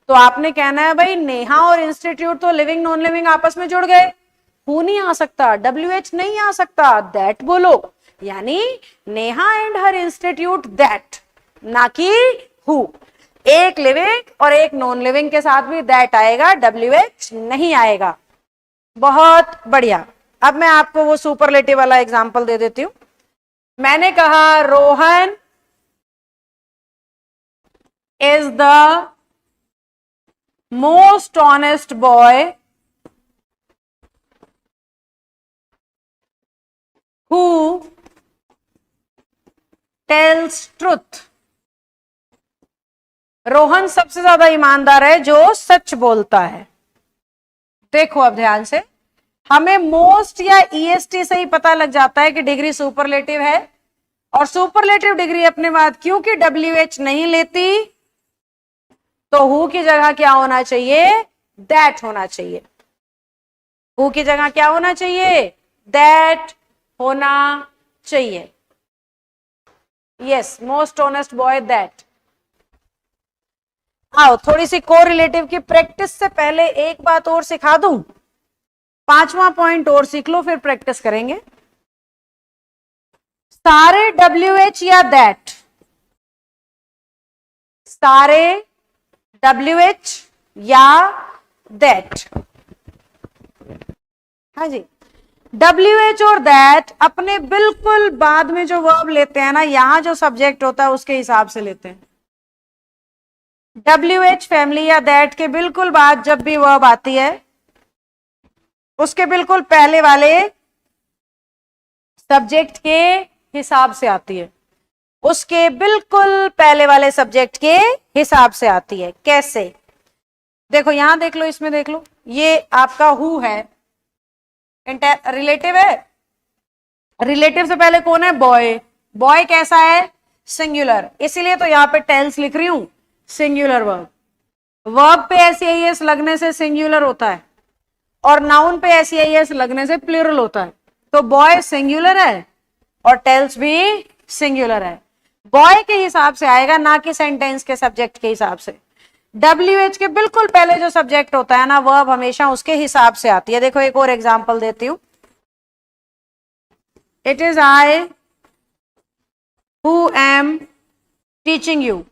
S1: तो आपने कहना है भाई नेहा और इंस्टीट्यूट तो लिविंग नॉन लिविंग आपस में जुड़ गए, हु नहीं आ सकता, WH नहीं आ सकता, दैट बोलो। यानी Neha and her institute that, ना कि हु। एक लिविंग और एक नॉन लिविंग के साथ भी दैट आएगा, WH नहीं आएगा। बहुत बढ़िया। अब मैं आपको वो सुपरलेटिव वाला एग्जांपल दे देती हूं। मैंने कहा Rohan is the most honest boy who tells truth. Rohan सबसे ज्यादा ईमानदार है जो सच बोलता है। देखो अब ध्यान से, हमें मोस्ट या EST से ही पता लग जाता है कि डिग्री सुपरलेटिव है, और सुपरलेटिव डिग्री अपने बाद क्योंकि WH नहीं लेती तो हु की जगह क्या होना चाहिए? दैट होना चाहिए। हु की जगह क्या होना चाहिए? दैट होना चाहिए। Yes, most honest boy that. आओ थोड़ी सी कोरिलेटिव की प्रैक्टिस से पहले एक बात और सिखा दूं, पांचवा पॉइंट और सीख लो, फिर प्रैक्टिस करेंगे। सारे WH या दैट, सारे WH या दैट, हाँ जी, WH और दैट अपने बिल्कुल बाद में जो वर्ब लेते हैं ना, यहां जो सब्जेक्ट होता है उसके हिसाब से लेते हैं। WH फैमिली या दैट के बिल्कुल बाद जब भी वर्ब आती है उसके बिल्कुल पहले वाले सब्जेक्ट के हिसाब से आती है, उसके बिल्कुल पहले वाले सब्जेक्ट के हिसाब से आती है। कैसे? देखो यहां देख लो, इसमें देख लो, ये आपका हु है, रिलेटिव है। रिलेटिव से पहले कौन है? बॉय। बॉय कैसा है? सिंगुलर, इसीलिए तो यहां पे टेल्स लिख रही हूं, सिंगुलर वर्ब। वर्ब पे एस लगने से सिंगुलर होता है और नाउन पे एस लगने से प्लूरल होता है। तो बॉय सिंगुलर है और टेल्स भी सिंगुलर है। बॉय के हिसाब से आएगा, ना कि सेंटेंस के सब्जेक्ट के हिसाब से। WH के बिल्कुल पहले जो सब्जेक्ट होता है ना, वर्ब हमेशा उसके हिसाब से आती है। देखो एक और एग्जांपल देती हूं। It is I who am teaching you.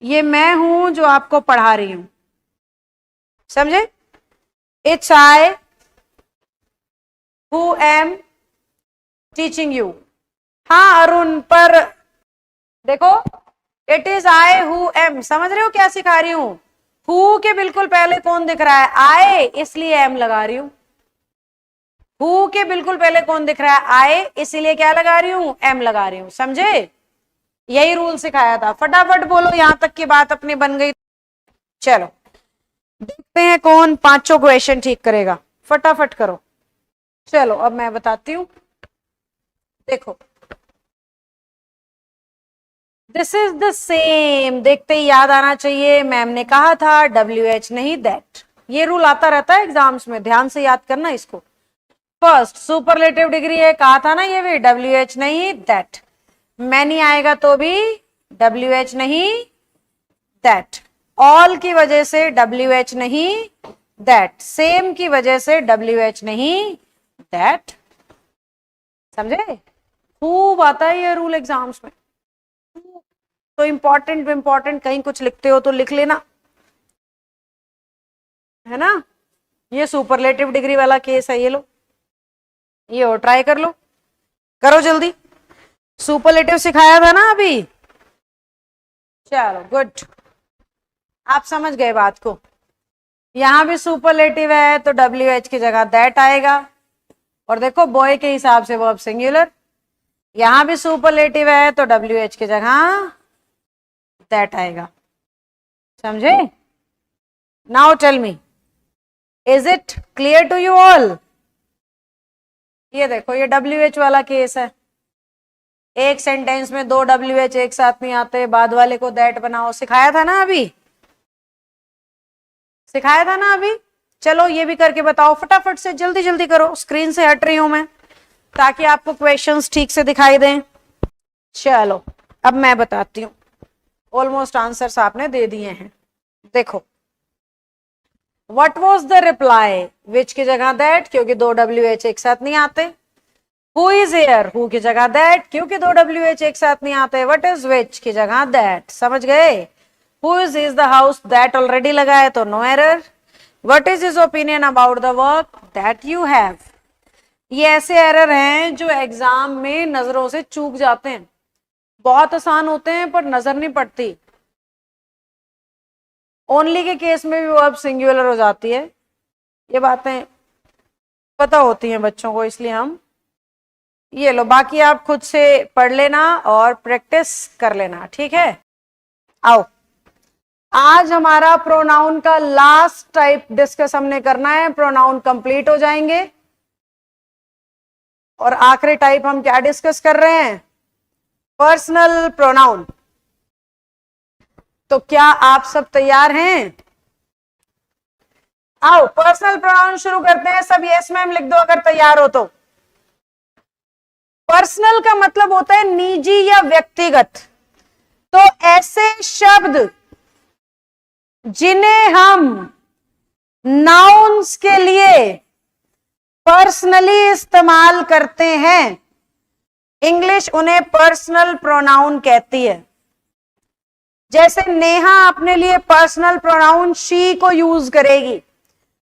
S1: ये मैं हूं जो आपको पढ़ा रही हूं, समझे? It's I who am teaching you. हाँ अरुण, पर देखो it is I who am, समझ रहे हो क्या सिखा रही हूं? हु के बिल्कुल पहले कौन दिख रहा है? आई, इसलिए एम लगा रही हूं। हु के बिल्कुल पहले कौन दिख रहा है? आई, इसीलिए क्या लगा रही हूं? एम लगा रही हूं। समझे? यही रूल सिखाया था। फटाफट बोलो, यहां तक की बात अपनी बन गई। चलो देखते हैं कौन पांचों क्वेश्चन ठीक करेगा। फटाफट करो। चलो अब मैं बताती हूं। देखो दिस इज द सेम, देखते ही याद आना चाहिए, मैम ने कहा था WH नहीं दैट। ये रूल आता रहता है एग्जाम्स में, ध्यान से याद करना इसको। फर्स्ट सुपरलेटिव डिग्री है, कहा था ना, ये भी WH नहीं दैट। मैनी आएगा तो भी WH नहीं दैट। ऑल की वजह से WH नहीं दैट। सेम की वजह से WH नहीं दैट। समझे? खूब आता है ये रूल एग्जाम्स में। तो इंपॉर्टेंट कहीं कुछ लिखते हो तो लिख लेना, है ना? ये सुपरलेटिव डिग्री वाला केस है, ये लो, ये और ट्राई कर लो, करो जल्दी। सुपरलेटिव सिखाया था ना अभी। चलो गुड, आप समझ गए बात को। यहां भी सुपरलेटिव है तो WH की जगह दैट आएगा। और देखो बॉय के हिसाब से वर्ब सिंगुलर। यहां भी सुपरलेटिव है तो WH की जगह दैट आएगा। समझे? Now tell me, is it clear to you all? ये देखो ये WH वाला केस है। एक सेंटेंस में दो WH एक साथ नहीं आते, बाद वाले को दैट बनाओ। सिखाया था ना अभी, सिखाया था ना अभी। चलो ये भी करके बताओ फटाफट से, जल्दी जल्दी करो, स्क्रीन से हट रही हूं मैं ताकि आपको क्वेश्चंस ठीक से दिखाई दें। चलो अब मैं बताती हूँ, ऑलमोस्ट आंसर्स आपने दे दिए हैं। देखो व्हाट वाज द रिप्लाई? विच की जगह दैट, क्योंकि दो WH एक साथ नहीं आते। हु इज हियर, हु की जगह दैट, क्योंकि दो WH एक साथ नहीं आते। व्हाट इज विच की जगह दैट। समझ गए? Who is the house, that already लगा है तो no error. What is his opinion about the work, that you have. ये ऐसे एरर हैं जो एग्जाम में नजरों से चूक जाते हैं, बहुत आसान होते हैं पर नजर नहीं पड़ती। ओनली के केस में भी वर्ब सिंगुलर हो जाती है। ये बातें पता होती हैं बच्चों को, इसलिए हम ये लो, बाकी आप खुद से पढ़ लेना और प्रैक्टिस कर लेना, ठीक है? आओ आज हमारा प्रोनाउन का लास्ट टाइप डिस्कस हमने करना है। प्रोनाउन कंप्लीट हो जाएंगे और आखिरी टाइप हम क्या डिस्कस कर रहे हैं? Personal pronoun. तो क्या आप सब तैयार हैं? आओ पर्सनल प्रोनाउन शुरू करते हैं। सब यस मैम लिख दो अगर तैयार हो तो। पर्सनल का मतलब होता है निजी या व्यक्तिगत। तो ऐसे शब्द जिन्हें हम नाउन्स के लिए पर्सनली इस्तेमाल करते हैं, इंग्लिश उन्हें पर्सनल प्रोनाउन कहती है। जैसे नेहा अपने लिए पर्सनल प्रोनाउन शी को यूज करेगी,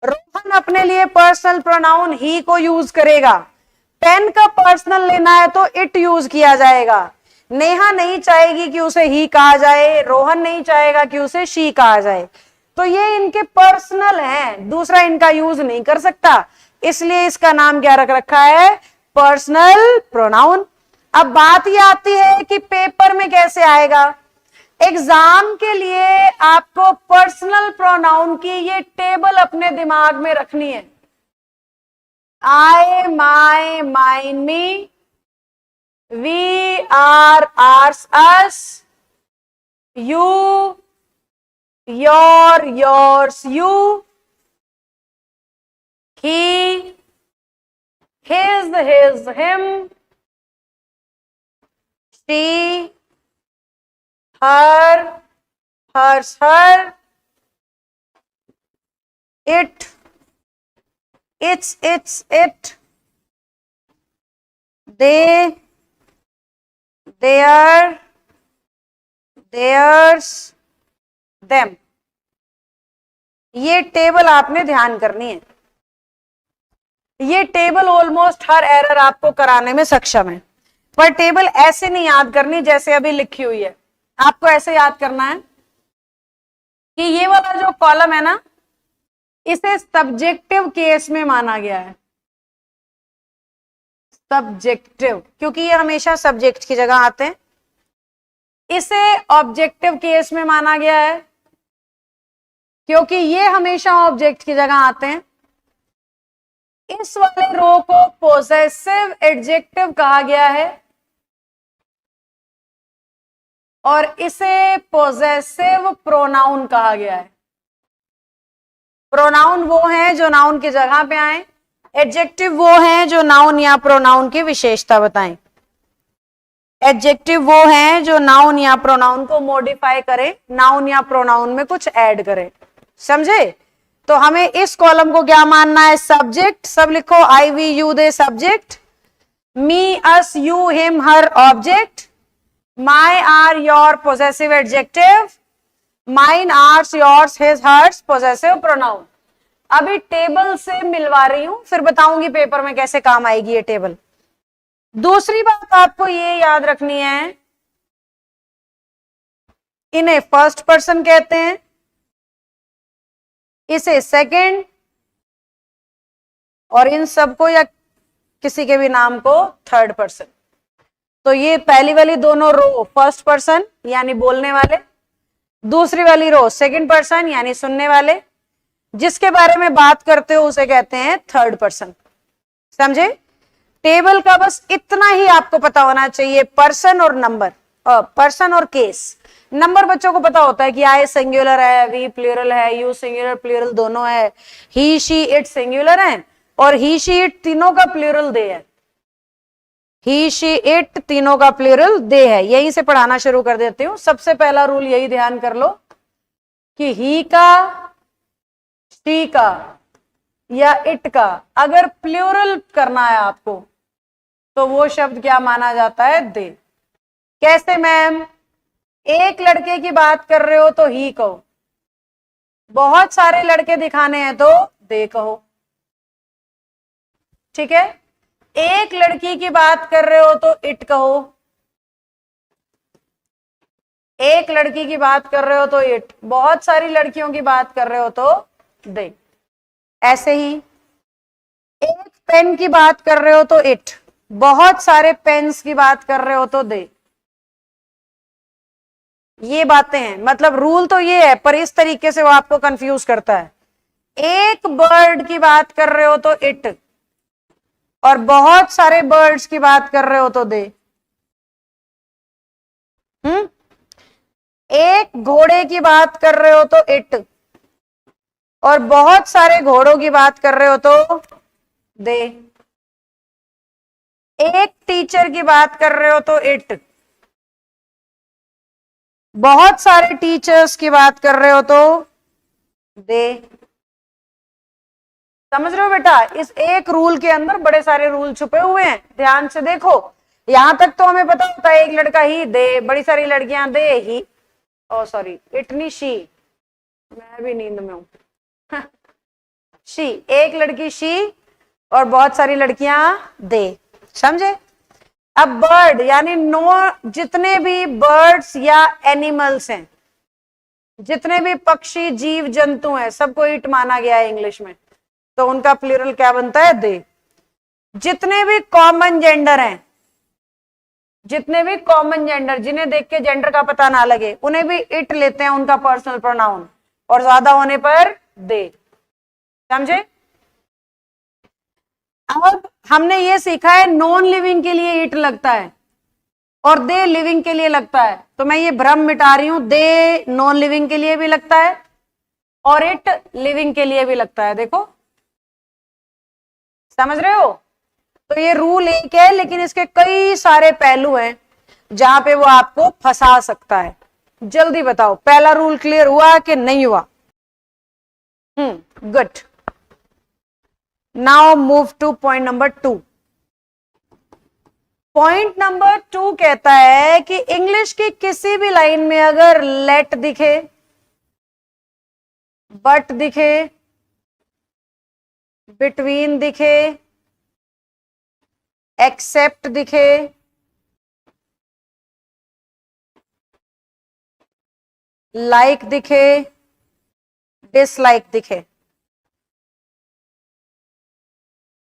S1: रोहन अपने लिए पर्सनल प्रोनाउन ही को यूज करेगा। पेन का पर्सनल लेना है तो इट यूज किया जाएगा। नेहा नहीं चाहेगी कि उसे ही कहा जाए, रोहन नहीं चाहेगा कि उसे शी कहा जाए। तो ये इनके पर्सनल हैं, दूसरा इनका यूज नहीं कर सकता, इसलिए इसका नाम क्या रख रखा है? Personal pronoun. अब बात ये आती है कि पेपर में कैसे आएगा। एग्जाम के लिए आपको पर्सनल प्रोनाउन की ये टेबल अपने दिमाग में रखनी है। I, my, mine, me, we, our, ours, us, you, your, yours, you, he, his, him, she, her, hers, her, it, its, it, they, their, theirs, them। ये टेबल आपने ध्यान करनी है। ये टेबल ऑलमोस्ट हर एरर आपको कराने में सक्षम है, पर टेबल ऐसे नहीं याद करनी जैसे अभी लिखी हुई है। आपको ऐसे याद करना है कि ये वाला जो कॉलम है ना, इसे सब्जेक्टिव केस में माना गया है। सब्जेक्टिव, क्योंकि ये हमेशा सब्जेक्ट की जगह आते हैं। इसे ऑब्जेक्टिव केस में माना गया है क्योंकि ये हमेशा ऑब्जेक्ट की जगह आते हैं। इस वाले रो को पोजेसिव एडजेक्टिव कहा गया है और इसे पोजेसिव प्रोनाउन कहा गया है। प्रोनाउन वो हैं जो नाउन की जगह पे आए, एडजेक्टिव वो हैं जो नाउन या प्रोनाउन की विशेषता बताएं। एडजेक्टिव वो हैं जो नाउन या प्रोनाउन को मॉडिफाई करें, नाउन या प्रोनाउन में कुछ ऐड करें। समझे? तो हमें इस कॉलम को क्या मानना है? सब्जेक्ट। सब लिखो, I, we, you, they subject, me, us, you, him, her object, my, our, your possessive adjective, mine, ours, yours, his, hers possessive pronoun. अभी टेबल से मिलवा रही हूं, फिर बताऊंगी पेपर में कैसे काम आएगी ये टेबल। दूसरी बात आपको ये याद रखनी है, इन्हें फर्स्ट पर्सन कहते हैं, इसे सेकंड, और इन सबको या किसी के भी नाम को थर्ड पर्सन। तो ये पहली वाली दोनों रो फर्स्ट पर्सन यानी बोलने वाले, दूसरी वाली रो सेकंड पर्सन यानी सुनने वाले, जिसके बारे में बात करते हो उसे कहते हैं थर्ड पर्सन। समझे? टेबल का बस इतना ही आपको पता होना चाहिए, पर्सन और नंबर, पर्सन और केस। नंबर बच्चों को पता होता है कि आई सिंगुलर है, वी प्लूरल है, यू सिंगुलर प्लूरल दोनों है, ही, शी, इट सिंगुलर है, और ही, शी, इट तीनों का प्लूरल दे है। ही, शी, इट तीनों का प्लूरल दे है। यहीं से पढ़ाना शुरू कर देती हूँ। सबसे पहला रूल यही ध्यान कर लो कि ही का, शी का या इट का अगर प्लूरल करना है आपको तो वो शब्द क्या माना जाता है? दे। कैसे मैम? एक लड़के की बात कर रहे हो तो ही कहो, बहुत सारे लड़के दिखाने हैं तो दे कहो। ठीक है? एक लड़की की बात कर रहे हो तो इट कहो, एक लड़की की बात कर रहे हो तो इट, बहुत सारी लड़कियों की बात कर रहे हो तो दे। ऐसे ही एक पेन की बात कर रहे हो तो इट, बहुत सारे पेन्स की बात कर रहे हो तो दे। ये बातें हैं, मतलब रूल तो ये है, पर इस तरीके से वो आपको कंफ्यूज करता है। एक बर्ड की बात कर रहे हो तो इट, और बहुत सारे बर्ड्स की बात कर रहे हो तो दे। एक घोड़े की बात कर रहे हो तो इट, और बहुत सारे घोड़ों की बात कर रहे हो तो दे। एक टीचर की बात कर रहे हो तो इट, बहुत सारे टीचर्स की बात कर रहे हो तो दे। समझ रहे हो बेटा? इस एक रूल के अंदर बड़े सारे रूल छुपे हुए हैं, ध्यान से देखो। यहां तक तो हमें पता होता है एक लड़का ही दे, बड़ी सारी लड़कियां दे ही, ओ सॉरी इतनी शी, मैं भी नींद में हूं। शी, एक लड़की शी और बहुत सारी लड़कियां दे। समझे? अब बर्ड यानी नो, जितने भी बर्ड्स या एनिमल्स हैं, जितने भी पक्षी जीव जंतु हैं, सबको इट माना गया है इंग्लिश में, तो उनका प्लूरल क्या बनता है? दे। जितने भी कॉमन जेंडर हैं, जितने भी कॉमन जेंडर, जिन्हें देख के जेंडर का पता ना लगे, उन्हें भी इट लेते हैं उनका पर्सनल प्रोनाउन, और ज्यादा होने पर दे। समझे? अब हमने ये सीखा है नॉन लिविंग के लिए इट लगता है और दे लिविंग के लिए लगता है, तो मैं ये भ्रम मिटा रही हूं, दे नॉन लिविंग के लिए भी लगता है और इट लिविंग के लिए भी लगता है। देखो, समझ रहे हो? तो ये रूल एक है, लेकिन इसके कई सारे पहलू हैं जहां पे वो आपको फंसा सकता है। जल्दी बताओ, पहला रूल क्लियर हुआ कि नहीं हुआ? Good. Now move two point number 2। Point number 2 कहता है कि इंग्लिश की किसी भी लाइन में अगर लेट दिखे, बट दिखे, बिटवीन दिखे, एक्सेप्ट दिखे, लाइक दिखे, डिसलाइक दिखे,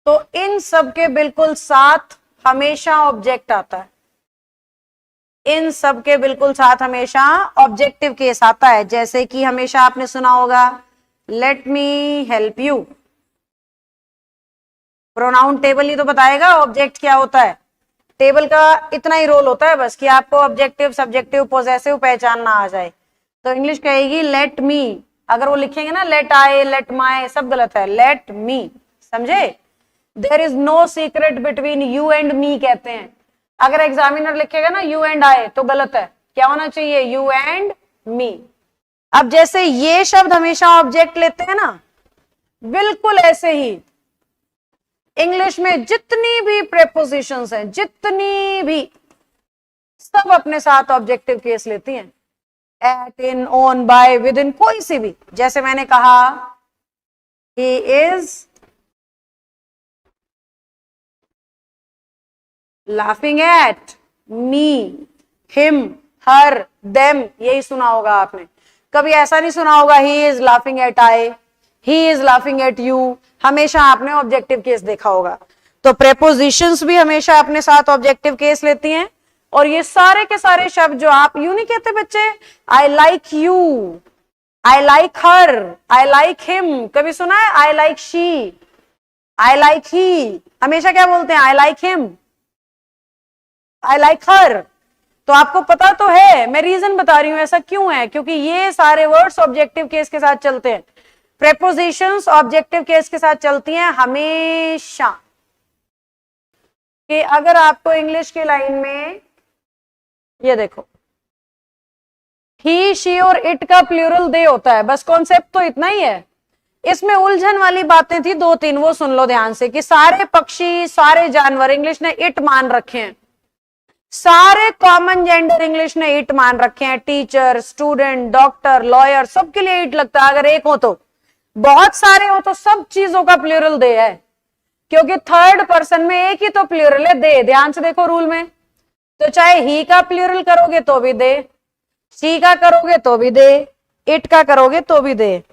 S1: तो इन सब के बिल्कुल साथ हमेशा ऑब्जेक्ट आता है। इन सब के बिल्कुल साथ हमेशा ऑब्जेक्टिव केस आता है। जैसे कि हमेशा आपने सुना होगा, let me help you. Pronoun table ही तो बताएगा ऑब्जेक्ट क्या होता है। टेबल का इतना ही रोल होता है बस कि आपको ऑब्जेक्टिव, सब्जेक्टिव, पोजेसिव पहचानना आ जाए। तो इंग्लिश कहेगी लेट मी। अगर वो लिखेंगे ना लेट आई, लेट माई, सब गलत है, लेट मी। समझे? There is no secret between you and me कहते हैं। अगर एग्जामिनर लिखेगा ना यू एंड आई, तो गलत है। क्या होना चाहिए? यू एंड मी। अब जैसे ये शब्द हमेशा ऑब्जेक्ट लेते हैं ना, बिल्कुल ऐसे ही इंग्लिश में जितनी भी प्रेपोजिशंस हैं, जितनी भी, सब अपने साथ ऑब्जेक्टिव केस लेती हैं। At, in, on, by, with in, कोई सी भी। जैसे मैंने कहा he is laughing at me, him, her, them, यही सुना होगा आपने। कभी ऐसा नहीं सुना होगा he is laughing at I, he is laughing at you. हमेशा आपने ऑब्जेक्टिव केस देखा होगा। तो प्रेपोजिशंस भी हमेशा अपने साथ ऑब्जेक्टिव केस लेती हैं। और ये सारे के सारे शब्द जो आप यूं नहीं कहते बच्चे, I like you, I like her, I like him. कभी सुना है I like she, I like he? हमेशा क्या बोलते हैं? I like him, I like her. तो आपको पता तो है, मैं रीजन बता रही हूं ऐसा क्यों है, क्योंकि ये सारे वर्ड्स ऑब्जेक्टिव केस के साथ चलते हैं। प्रेपोजिशंस ऑब्जेक्टिव केस के साथ चलती हैं हमेशा। कि अगर आपको इंग्लिश की लाइन में ये देखो, ही, शी और इट का प्लूरल दे होता है, बस कॉन्सेप्ट तो इतना ही है। इसमें उलझन वाली बातें थी 2-3, वो सुन लो ध्यान से। कि सारे पक्षी, सारे जानवर इंग्लिश ने इट मान रखे हैं। सारे कॉमन जेंडर इंग्लिश ने इट मान रखे हैं। टीचर, स्टूडेंट, डॉक्टर, लॉयर, सबके लिए इट लगता है। अगर एक हो तो, बहुत सारे हो तो सब चीजों का प्लूरल दे है, क्योंकि थर्ड पर्सन में एक ही तो प्लूरल है, दे। ध्यान से देखो रूल में, तो चाहे ही का प्लूरल करोगे तो भी दे, सी का करोगे तो भी दे, इट का करोगे तो भी दे।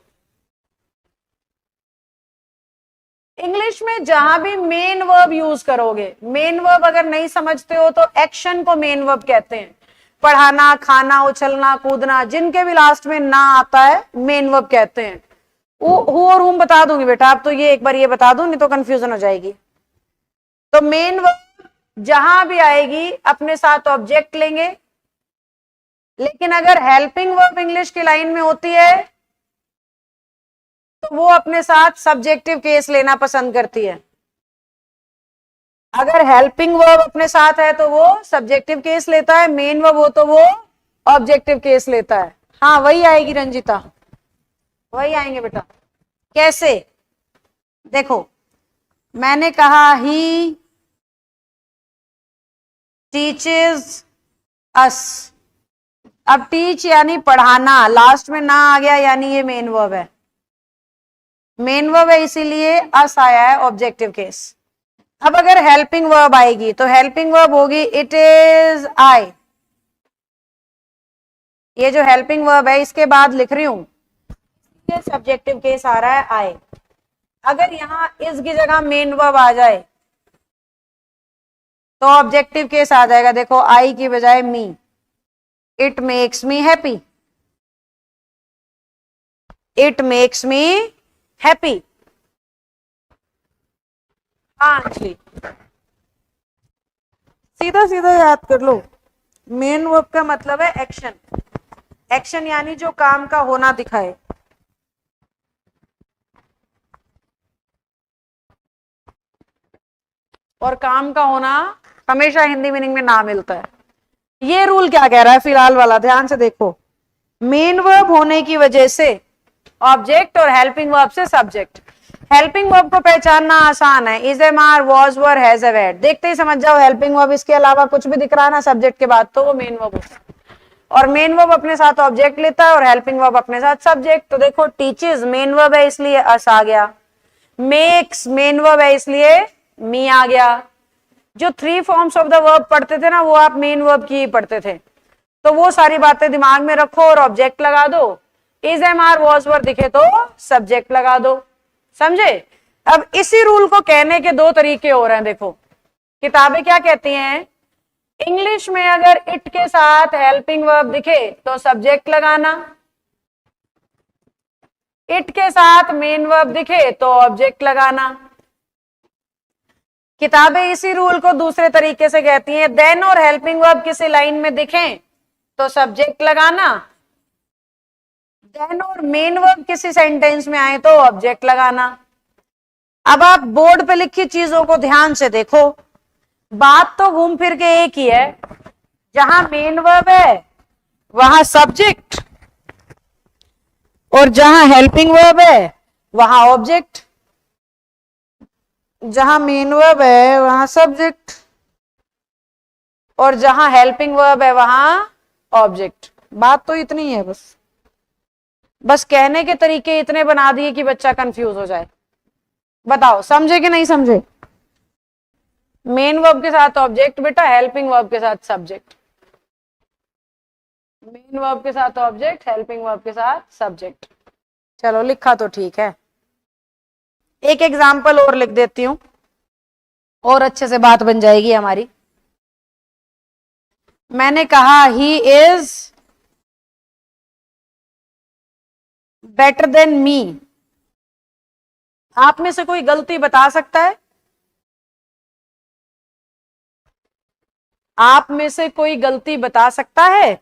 S1: इंग्लिश में जहां भी मेन वर्ब यूज करोगे, मेन वर्ब अगर नहीं समझते हो तो एक्शन को मेन वर्ब कहते हैं। पढ़ाना, खाना, उछलना, कूदना, जिनके भी लास्ट में ना आता है मेन वर्ब कहते हैं। हु और हुम बता दूंगी बेटा, आप तो ये एक बार ये बता दो, नहीं तो कंफ्यूजन हो जाएगी। तो मेन वर्ब जहां भी आएगी अपने साथ ऑब्जेक्ट लेंगे, लेकिन अगर हेल्पिंग वर्ब इंग्लिश की लाइन में होती है तो वो अपने साथ सब्जेक्टिव केस लेना पसंद करती है। अगर हेल्पिंग वर्ब अपने साथ है तो वो सब्जेक्टिव केस लेता है, मेन वर्ब हो तो वो ऑब्जेक्टिव केस लेता है। हाँ वही आएगी रंजिता, वही आएंगे बेटा। कैसे? देखो, मैंने कहा ही टीचेस अस। अब टीच यानी पढ़ाना, लास्ट में ना आ गया यानी ये मेन वर्ब है। मेन वर्ब है इसीलिए अस आया है ऑब्जेक्टिव केस। अब अगर हेल्पिंग वर्ब आएगी तो हेल्पिंग वर्ब होगी इट इज आई। ये जो हेल्पिंग वर्ब है इसके बाद लिख रही हूं, ये सब्जेक्टिव केस आ रहा है आई। अगर यहां इस की जगह मेन वर्ब आ जाए तो ऑब्जेक्टिव केस आ जाएगा, देखो आई की बजाय me, it makes me happy, it makes me happy. हाँ जी, सीधा सीधा याद कर लो, मेन वर्ब का मतलब है एक्शन, एक्शन यानी जो काम का होना दिखाए। और काम का होना हमेशा हिंदी मीनिंग में ना मिलता है। ये रूल क्या कह रहा है फिलहाल वाला, ध्यान से देखो, मेन वर्ब होने की वजह से ऑब्जेक्ट और हेल्पिंग वर्ब से सब्जेक्ट। हेल्पिंग वर्ब को पहचानना आसान है, is am are was were has had, देखते ही समझ जाओ हेल्पिंग वर्ब, इसके अलावा कुछ भी दिख रहा है ना सब्जेक्ट के बाद तो वो मेन वर्ब होता है। और मेन वर्ब अपने साथ ऑब्जेक्ट लेता है और हेल्पिंग वर्ब अपने साथ सब्जेक्ट। तो देखो टीचर्स मेन वर्ब है इसलिए अस आ गया, मेक्स मेन वर्ब है इसलिए मी आ गया। जो 3 फॉर्म्स ऑफ द वर्ब पढ़ते थे ना वो आप मेन वर्ब की ही पढ़ते थे, तो वो सारी बातें दिमाग में रखो और ऑब्जेक्ट लगा दो, is am are was were दिखे तो सब्जेक्ट लगा दो, समझे। अब इसी रूल को कहने के 2 तरीके हो रहे हैं, देखो किताबें क्या कहती हैं, इंग्लिश में अगर इट के साथ हेल्पिंग वर्ब दिखे तो सब्जेक्ट लगाना, इट के साथ मेन वर्ब दिखे तो ऑब्जेक्ट लगाना। किताबें इसी रूल को दूसरे तरीके से कहती हैं, देन और हेल्पिंग वर्ब किसी लाइन में दिखें तो सब्जेक्ट लगाना, देन और मेन वर्ब किसी सेंटेंस में आए तो ऑब्जेक्ट लगाना। अब आप बोर्ड पे लिखी चीजों को ध्यान से देखो, बात तो घूम फिर के एक ही है, जहां मेन वर्ब है वहां सब्जेक्ट और जहां हेल्पिंग वर्ब है वहां ऑब्जेक्ट, जहां मेन वर्ब है वहां सब्जेक्ट और जहां हेल्पिंग वर्ब है वहां ऑब्जेक्ट। बात तो इतनी है, बस बस कहने के तरीके इतने बना दिए कि बच्चा कंफ्यूज हो जाए। बताओ समझे कि नहीं समझे। मेन वर्ब के साथ ऑब्जेक्ट बेटा, हेल्पिंग वर्ब के साथ सब्जेक्ट, मेन वर्ब के साथ ऑब्जेक्ट, हेल्पिंग वर्ब के साथ सब्जेक्ट। चलो लिखा तो ठीक है, एक एग्जाम्पल और लिख देती हूं और अच्छे से बात बन जाएगी हमारी। मैंने कहा ही इज बेटर देन मी, आप में से कोई गलती बता सकता है, आप में से कोई गलती बता सकता है।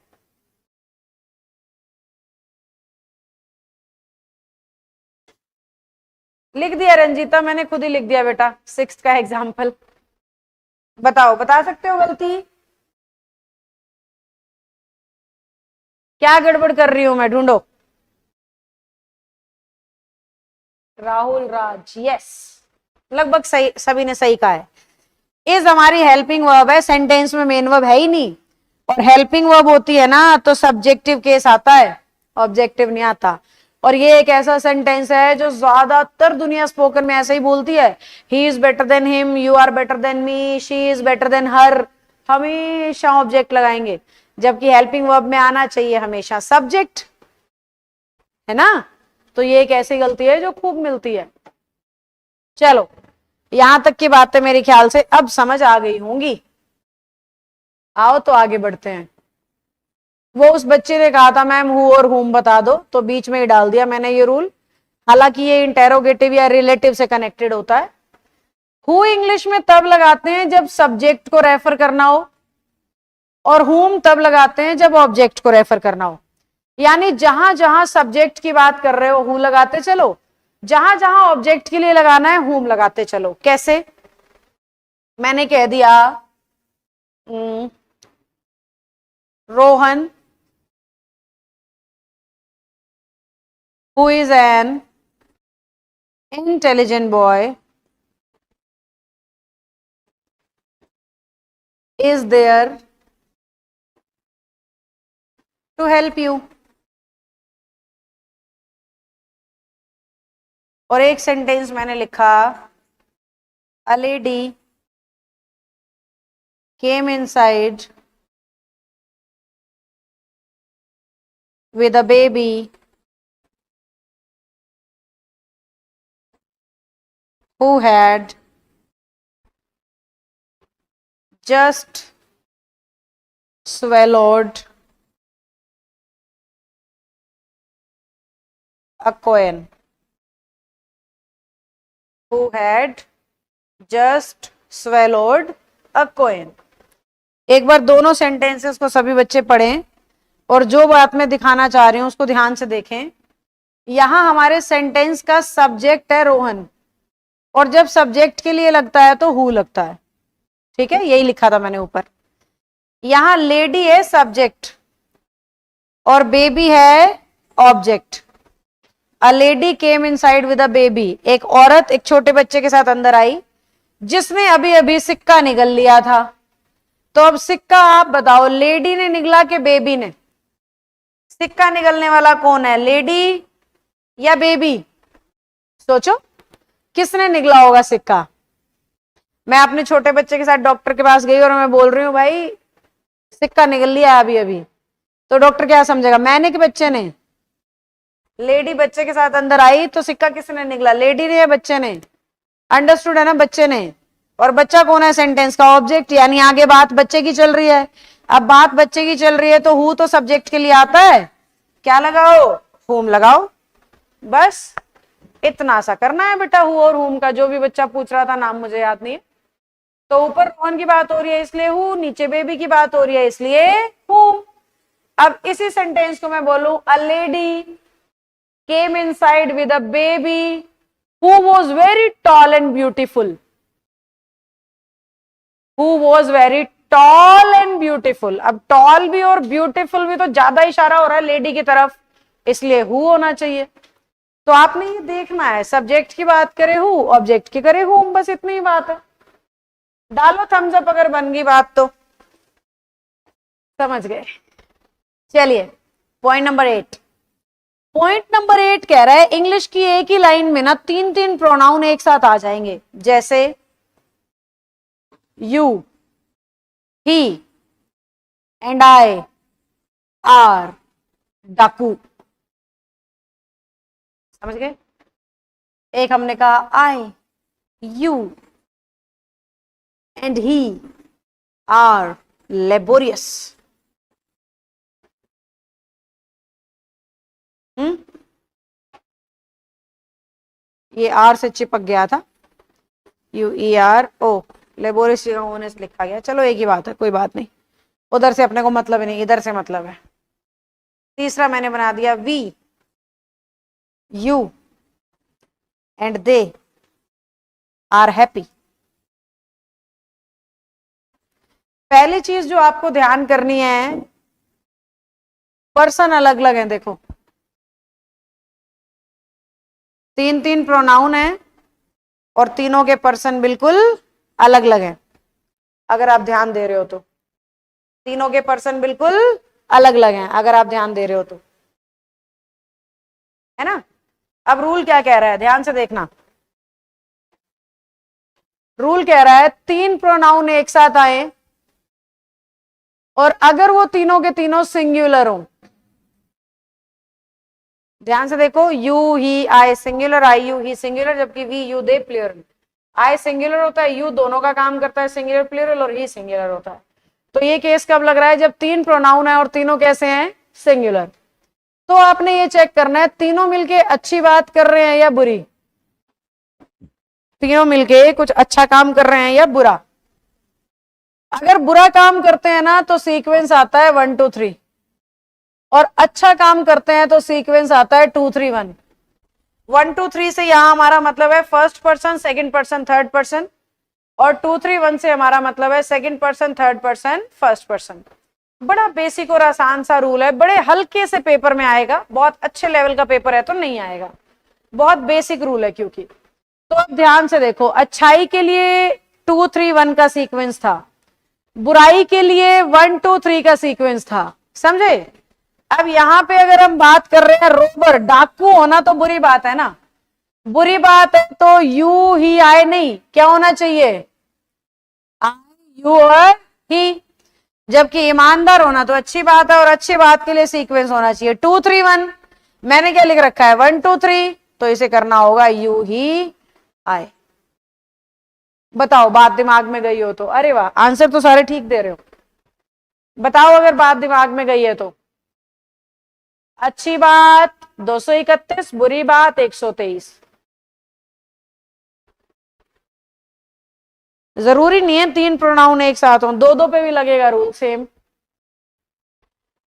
S1: लिख दिया रंजीता, मैंने खुद ही लिख दिया बेटा 6th का एग्जाम्पल। बताओ बता सकते हो गलती, क्या गड़बड़ कर रही हूं मैं, ढूंढो। राहुल राज, यस लगभग सही, सभी ने सही कहा है। इज हमारी हेल्पिंग वर्ब है, सेंटेंस में मेन वर्ब है ही नहीं, और हेल्पिंग वर्ब होती है ना तो सब्जेक्टिव केस आता है, ऑब्जेक्टिव नहीं आता। और ये एक ऐसा सेंटेंस है जो ज्यादातर दुनिया स्पोकन में ऐसे ही बोलती है, he is better than him, you are better than me, she is better than her, हमेशा ऑब्जेक्ट लगाएंगे, जबकि हेल्पिंग वर्ब में आना चाहिए हमेशा सब्जेक्ट, है ना। तो ये एक ऐसी गलती है जो खूब मिलती है। चलो यहां तक की बातें मेरे ख्याल से अब समझ आ गई होंगी, आओ तो आगे बढ़ते हैं। वो उस बच्चे ने कहा था मैम हु और हुम बता दो, तो बीच में ही डाल दिया मैंने ये रूल, हालांकि ये इंटेरोगेटिव या रिलेटिव से कनेक्टेड होता है। हु इंग्लिश में तब लगाते हैं जब सब्जेक्ट को रेफर करना हो, और हुम तब लगाते हैं जब ऑब्जेक्ट को रेफर करना हो। यानी जहां जहां सब्जेक्ट की बात कर रहे हो हु लगाते चलो, जहां जहां ऑब्जेक्ट के लिए लगाना है हुम लगाते चलो। कैसे, मैंने कह दिया Rohan who is an intelligent boy is there to help you। और एक सेंटेंस मैंने लिखा, a lady came inside with a baby who had just swallowed a coin. Who had just swallowed a coin. एक बार दोनों सेंटेंसेस को सभी बच्चे पढ़ें और जो बात मैं दिखाना चाह रही हूं उसको ध्यान से देखें। यहां हमारे सेंटेंस का सब्जेक्ट है रोहन, और जब सब्जेक्ट के लिए लगता है तो हु लगता है। ठीक है, यही लिखा था मैंने ऊपर। यहां लेडी है सब्जेक्ट और बेबी है object. A lady came inside with a baby. एक औरत एक छोटे बच्चे के साथ अंदर आई जिसने अभी अभी सिक्का निगल लिया था। तो अब सिक्का आप बताओ, लेडी ने निगला के बेबी ने? सिक्का निगलने वाला कौन है, लेडी या बेबी? सोचो किसने निगला होगा सिक्का। मैं अपने छोटे बच्चे के साथ डॉक्टर के पास गई और मैं बोल रही हूं भाई सिक्का निगल लिया अभी अभी, तो डॉक्टर क्या समझेगा, मैंने कि बच्चे ने? लेडी बच्चे के साथ अंदर आई तो सिक्का किसने निगला, लेडी ने या बच्चे ने? अंडरस्टूड है ना, बच्चे ने। और बच्चा कौन है, सेंटेंस का ऑब्जेक्ट, यानी आगे बात बच्चे की चल रही है। अब बात बच्चे की चल रही है तो हु तो सब्जेक्ट के लिए आता है, क्या लगाओ, हुम लगाओ। बस इतना सा करना है बेटा, हु और हुम का। जो भी बच्चा पूछ रहा था, नाम मुझे याद नहीं है। तो ऊपर कौन की बात हो रही है इसलिए हु, नीचे बेबी की बात हो रही है इसलिए हुम। अब इसी सेंटेंस को मैं बोलूं, a lady came inside with a baby who was very tall and beautiful. Who was very tall and beautiful। अब टॉल भी और ब्यूटीफुल भी तो ज्यादा इशारा हो रहा है लेडी की तरफ, इसलिए हु होना चाहिए। तो आपने ये देखना है, सब्जेक्ट की बात करे हु, ऑब्जेक्ट की करे हुम, बस इतनी ही बात है। डालो थम्स अप अगर बन गई बात तो। समझ गए? चलिए पॉइंट नंबर 8। पॉइंट नंबर 8 कह रहा है इंग्लिश की एक ही लाइन में ना 3 प्रोनाउन एक साथ आ जाएंगे, जैसे you, he and I are डाकू। समझ गए? एक हमने कहा I, you and he are laborious। ये आर से चिपक गया था, U E R O, laborious होने से लिखा गया। चलो एक ही बात है, कोई बात नहीं, उधर से अपने को मतलब ही नहीं, इधर से मतलब है। तीसरा मैंने बना दिया we, you and they are happy. पहली चीज जो आपको ध्यान करनी है, पर्सन अलग अलग है। देखो 3 प्रोनाउन है और तीनों के पर्सन बिल्कुल अलग अलग है। अगर आप ध्यान दे रहे हो तो तीनों के पर्सन बिल्कुल अलग अलग हैं, अगर आप ध्यान दे रहे हो तो, है ना। अब रूल क्या कह रहा है, ध्यान से देखना। रूल कह रहा है 3 प्रोनाउन एक साथ आए और अगर वो तीनों के तीनों सिंगुलर हो। ध्यान से देखो, you he I singular, I you he singular, जबकि we you they plural. I singular होता है, यू दोनों का काम करता है सिंगुलर प्लूरल, और ही सिंगुलर होता है। तो ये केस कब लग रहा है, जब 3 प्रोनाउन है और तीनों कैसे हैं, सिंगुलर। तो आपने ये चेक करना है तीनों मिलके अच्छी बात कर रहे हैं या बुरी, तीनों मिलके कुछ अच्छा काम कर रहे हैं या बुरा। अगर बुरा काम करते हैं ना तो सीक्वेंस आता है 1 2 3, और अच्छा काम करते हैं तो सीक्वेंस आता है 2 3 1। 1 2 3 से यहां हमारा मतलब है first person, second person, third person, और 2 3 1 से हमारा मतलब है second person, third person, first person. बड़ा बेसिक और आसान सा रूल है, बड़े हल्के से पेपर में आएगा, बहुत अच्छे लेवल का पेपर है तो नहीं आएगा, बहुत बेसिक रूल है क्योंकि। तो अब ध्यान से देखो, अच्छाई के लिए 2 3 1 का सीक्वेंस था, बुराई के लिए 1 2 3 का सीक्वेंस था, समझे। अब यहां पे अगर हम बात कर रहे हैं रोबर, डाकू होना तो बुरी बात है ना, बुरी बात है तो यू ही आई नहीं, क्या होना चाहिए, आई यू और ही। जबकि ईमानदार होना तो अच्छी बात है और अच्छी बात के लिए सीक्वेंस होना चाहिए 2 3 1। मैंने क्या लिख रखा है 1 2 3, तो इसे करना होगा यू ही आई। बताओ बात दिमाग में गई हो तो। अरे वाह, आंसर तो सारे ठीक दे रहे हो। बताओ अगर बात दिमाग में गई है तो। अच्छी बात 231, बुरी बात 123। जरूरी नहीं है 3 प्रोनाउन एक साथ हो, 2-2 पे भी लगेगा रूल सेम।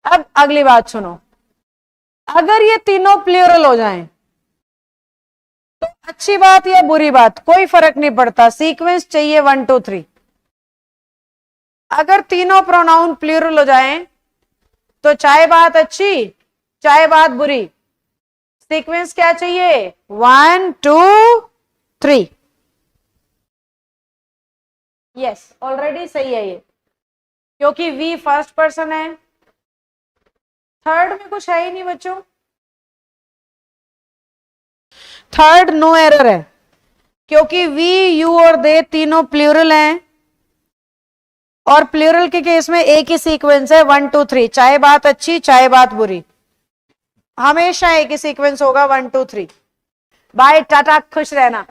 S1: अब अगली बात सुनो, अगर ये तीनों प्लूरल हो जाएं तो अच्छी बात या बुरी बात कोई फर्क नहीं पड़ता, सीक्वेंस चाहिए 1 2 3। अगर तीनों प्रोनाउन प्लूरल हो जाएं तो चाहे बात अच्छी चाहे बात बुरी, सीक्वेंस क्या चाहिए 1 2 3। यस, ऑलरेडी सही है ये, क्योंकि वी फर्स्ट पर्सन है, थर्ड में कुछ है ही नहीं बच्चों, थर्ड नो एरर है, क्योंकि वी यू और दे तीनों प्लूरल हैं, और प्लूरल के केस में एक ही सीक्वेंस है 1 2 3, चाहे बात अच्छी चाहे बात बुरी, हमेशा एक ही सीक्वेंस होगा 1 2 3। बाय टाटा, खुश रहना।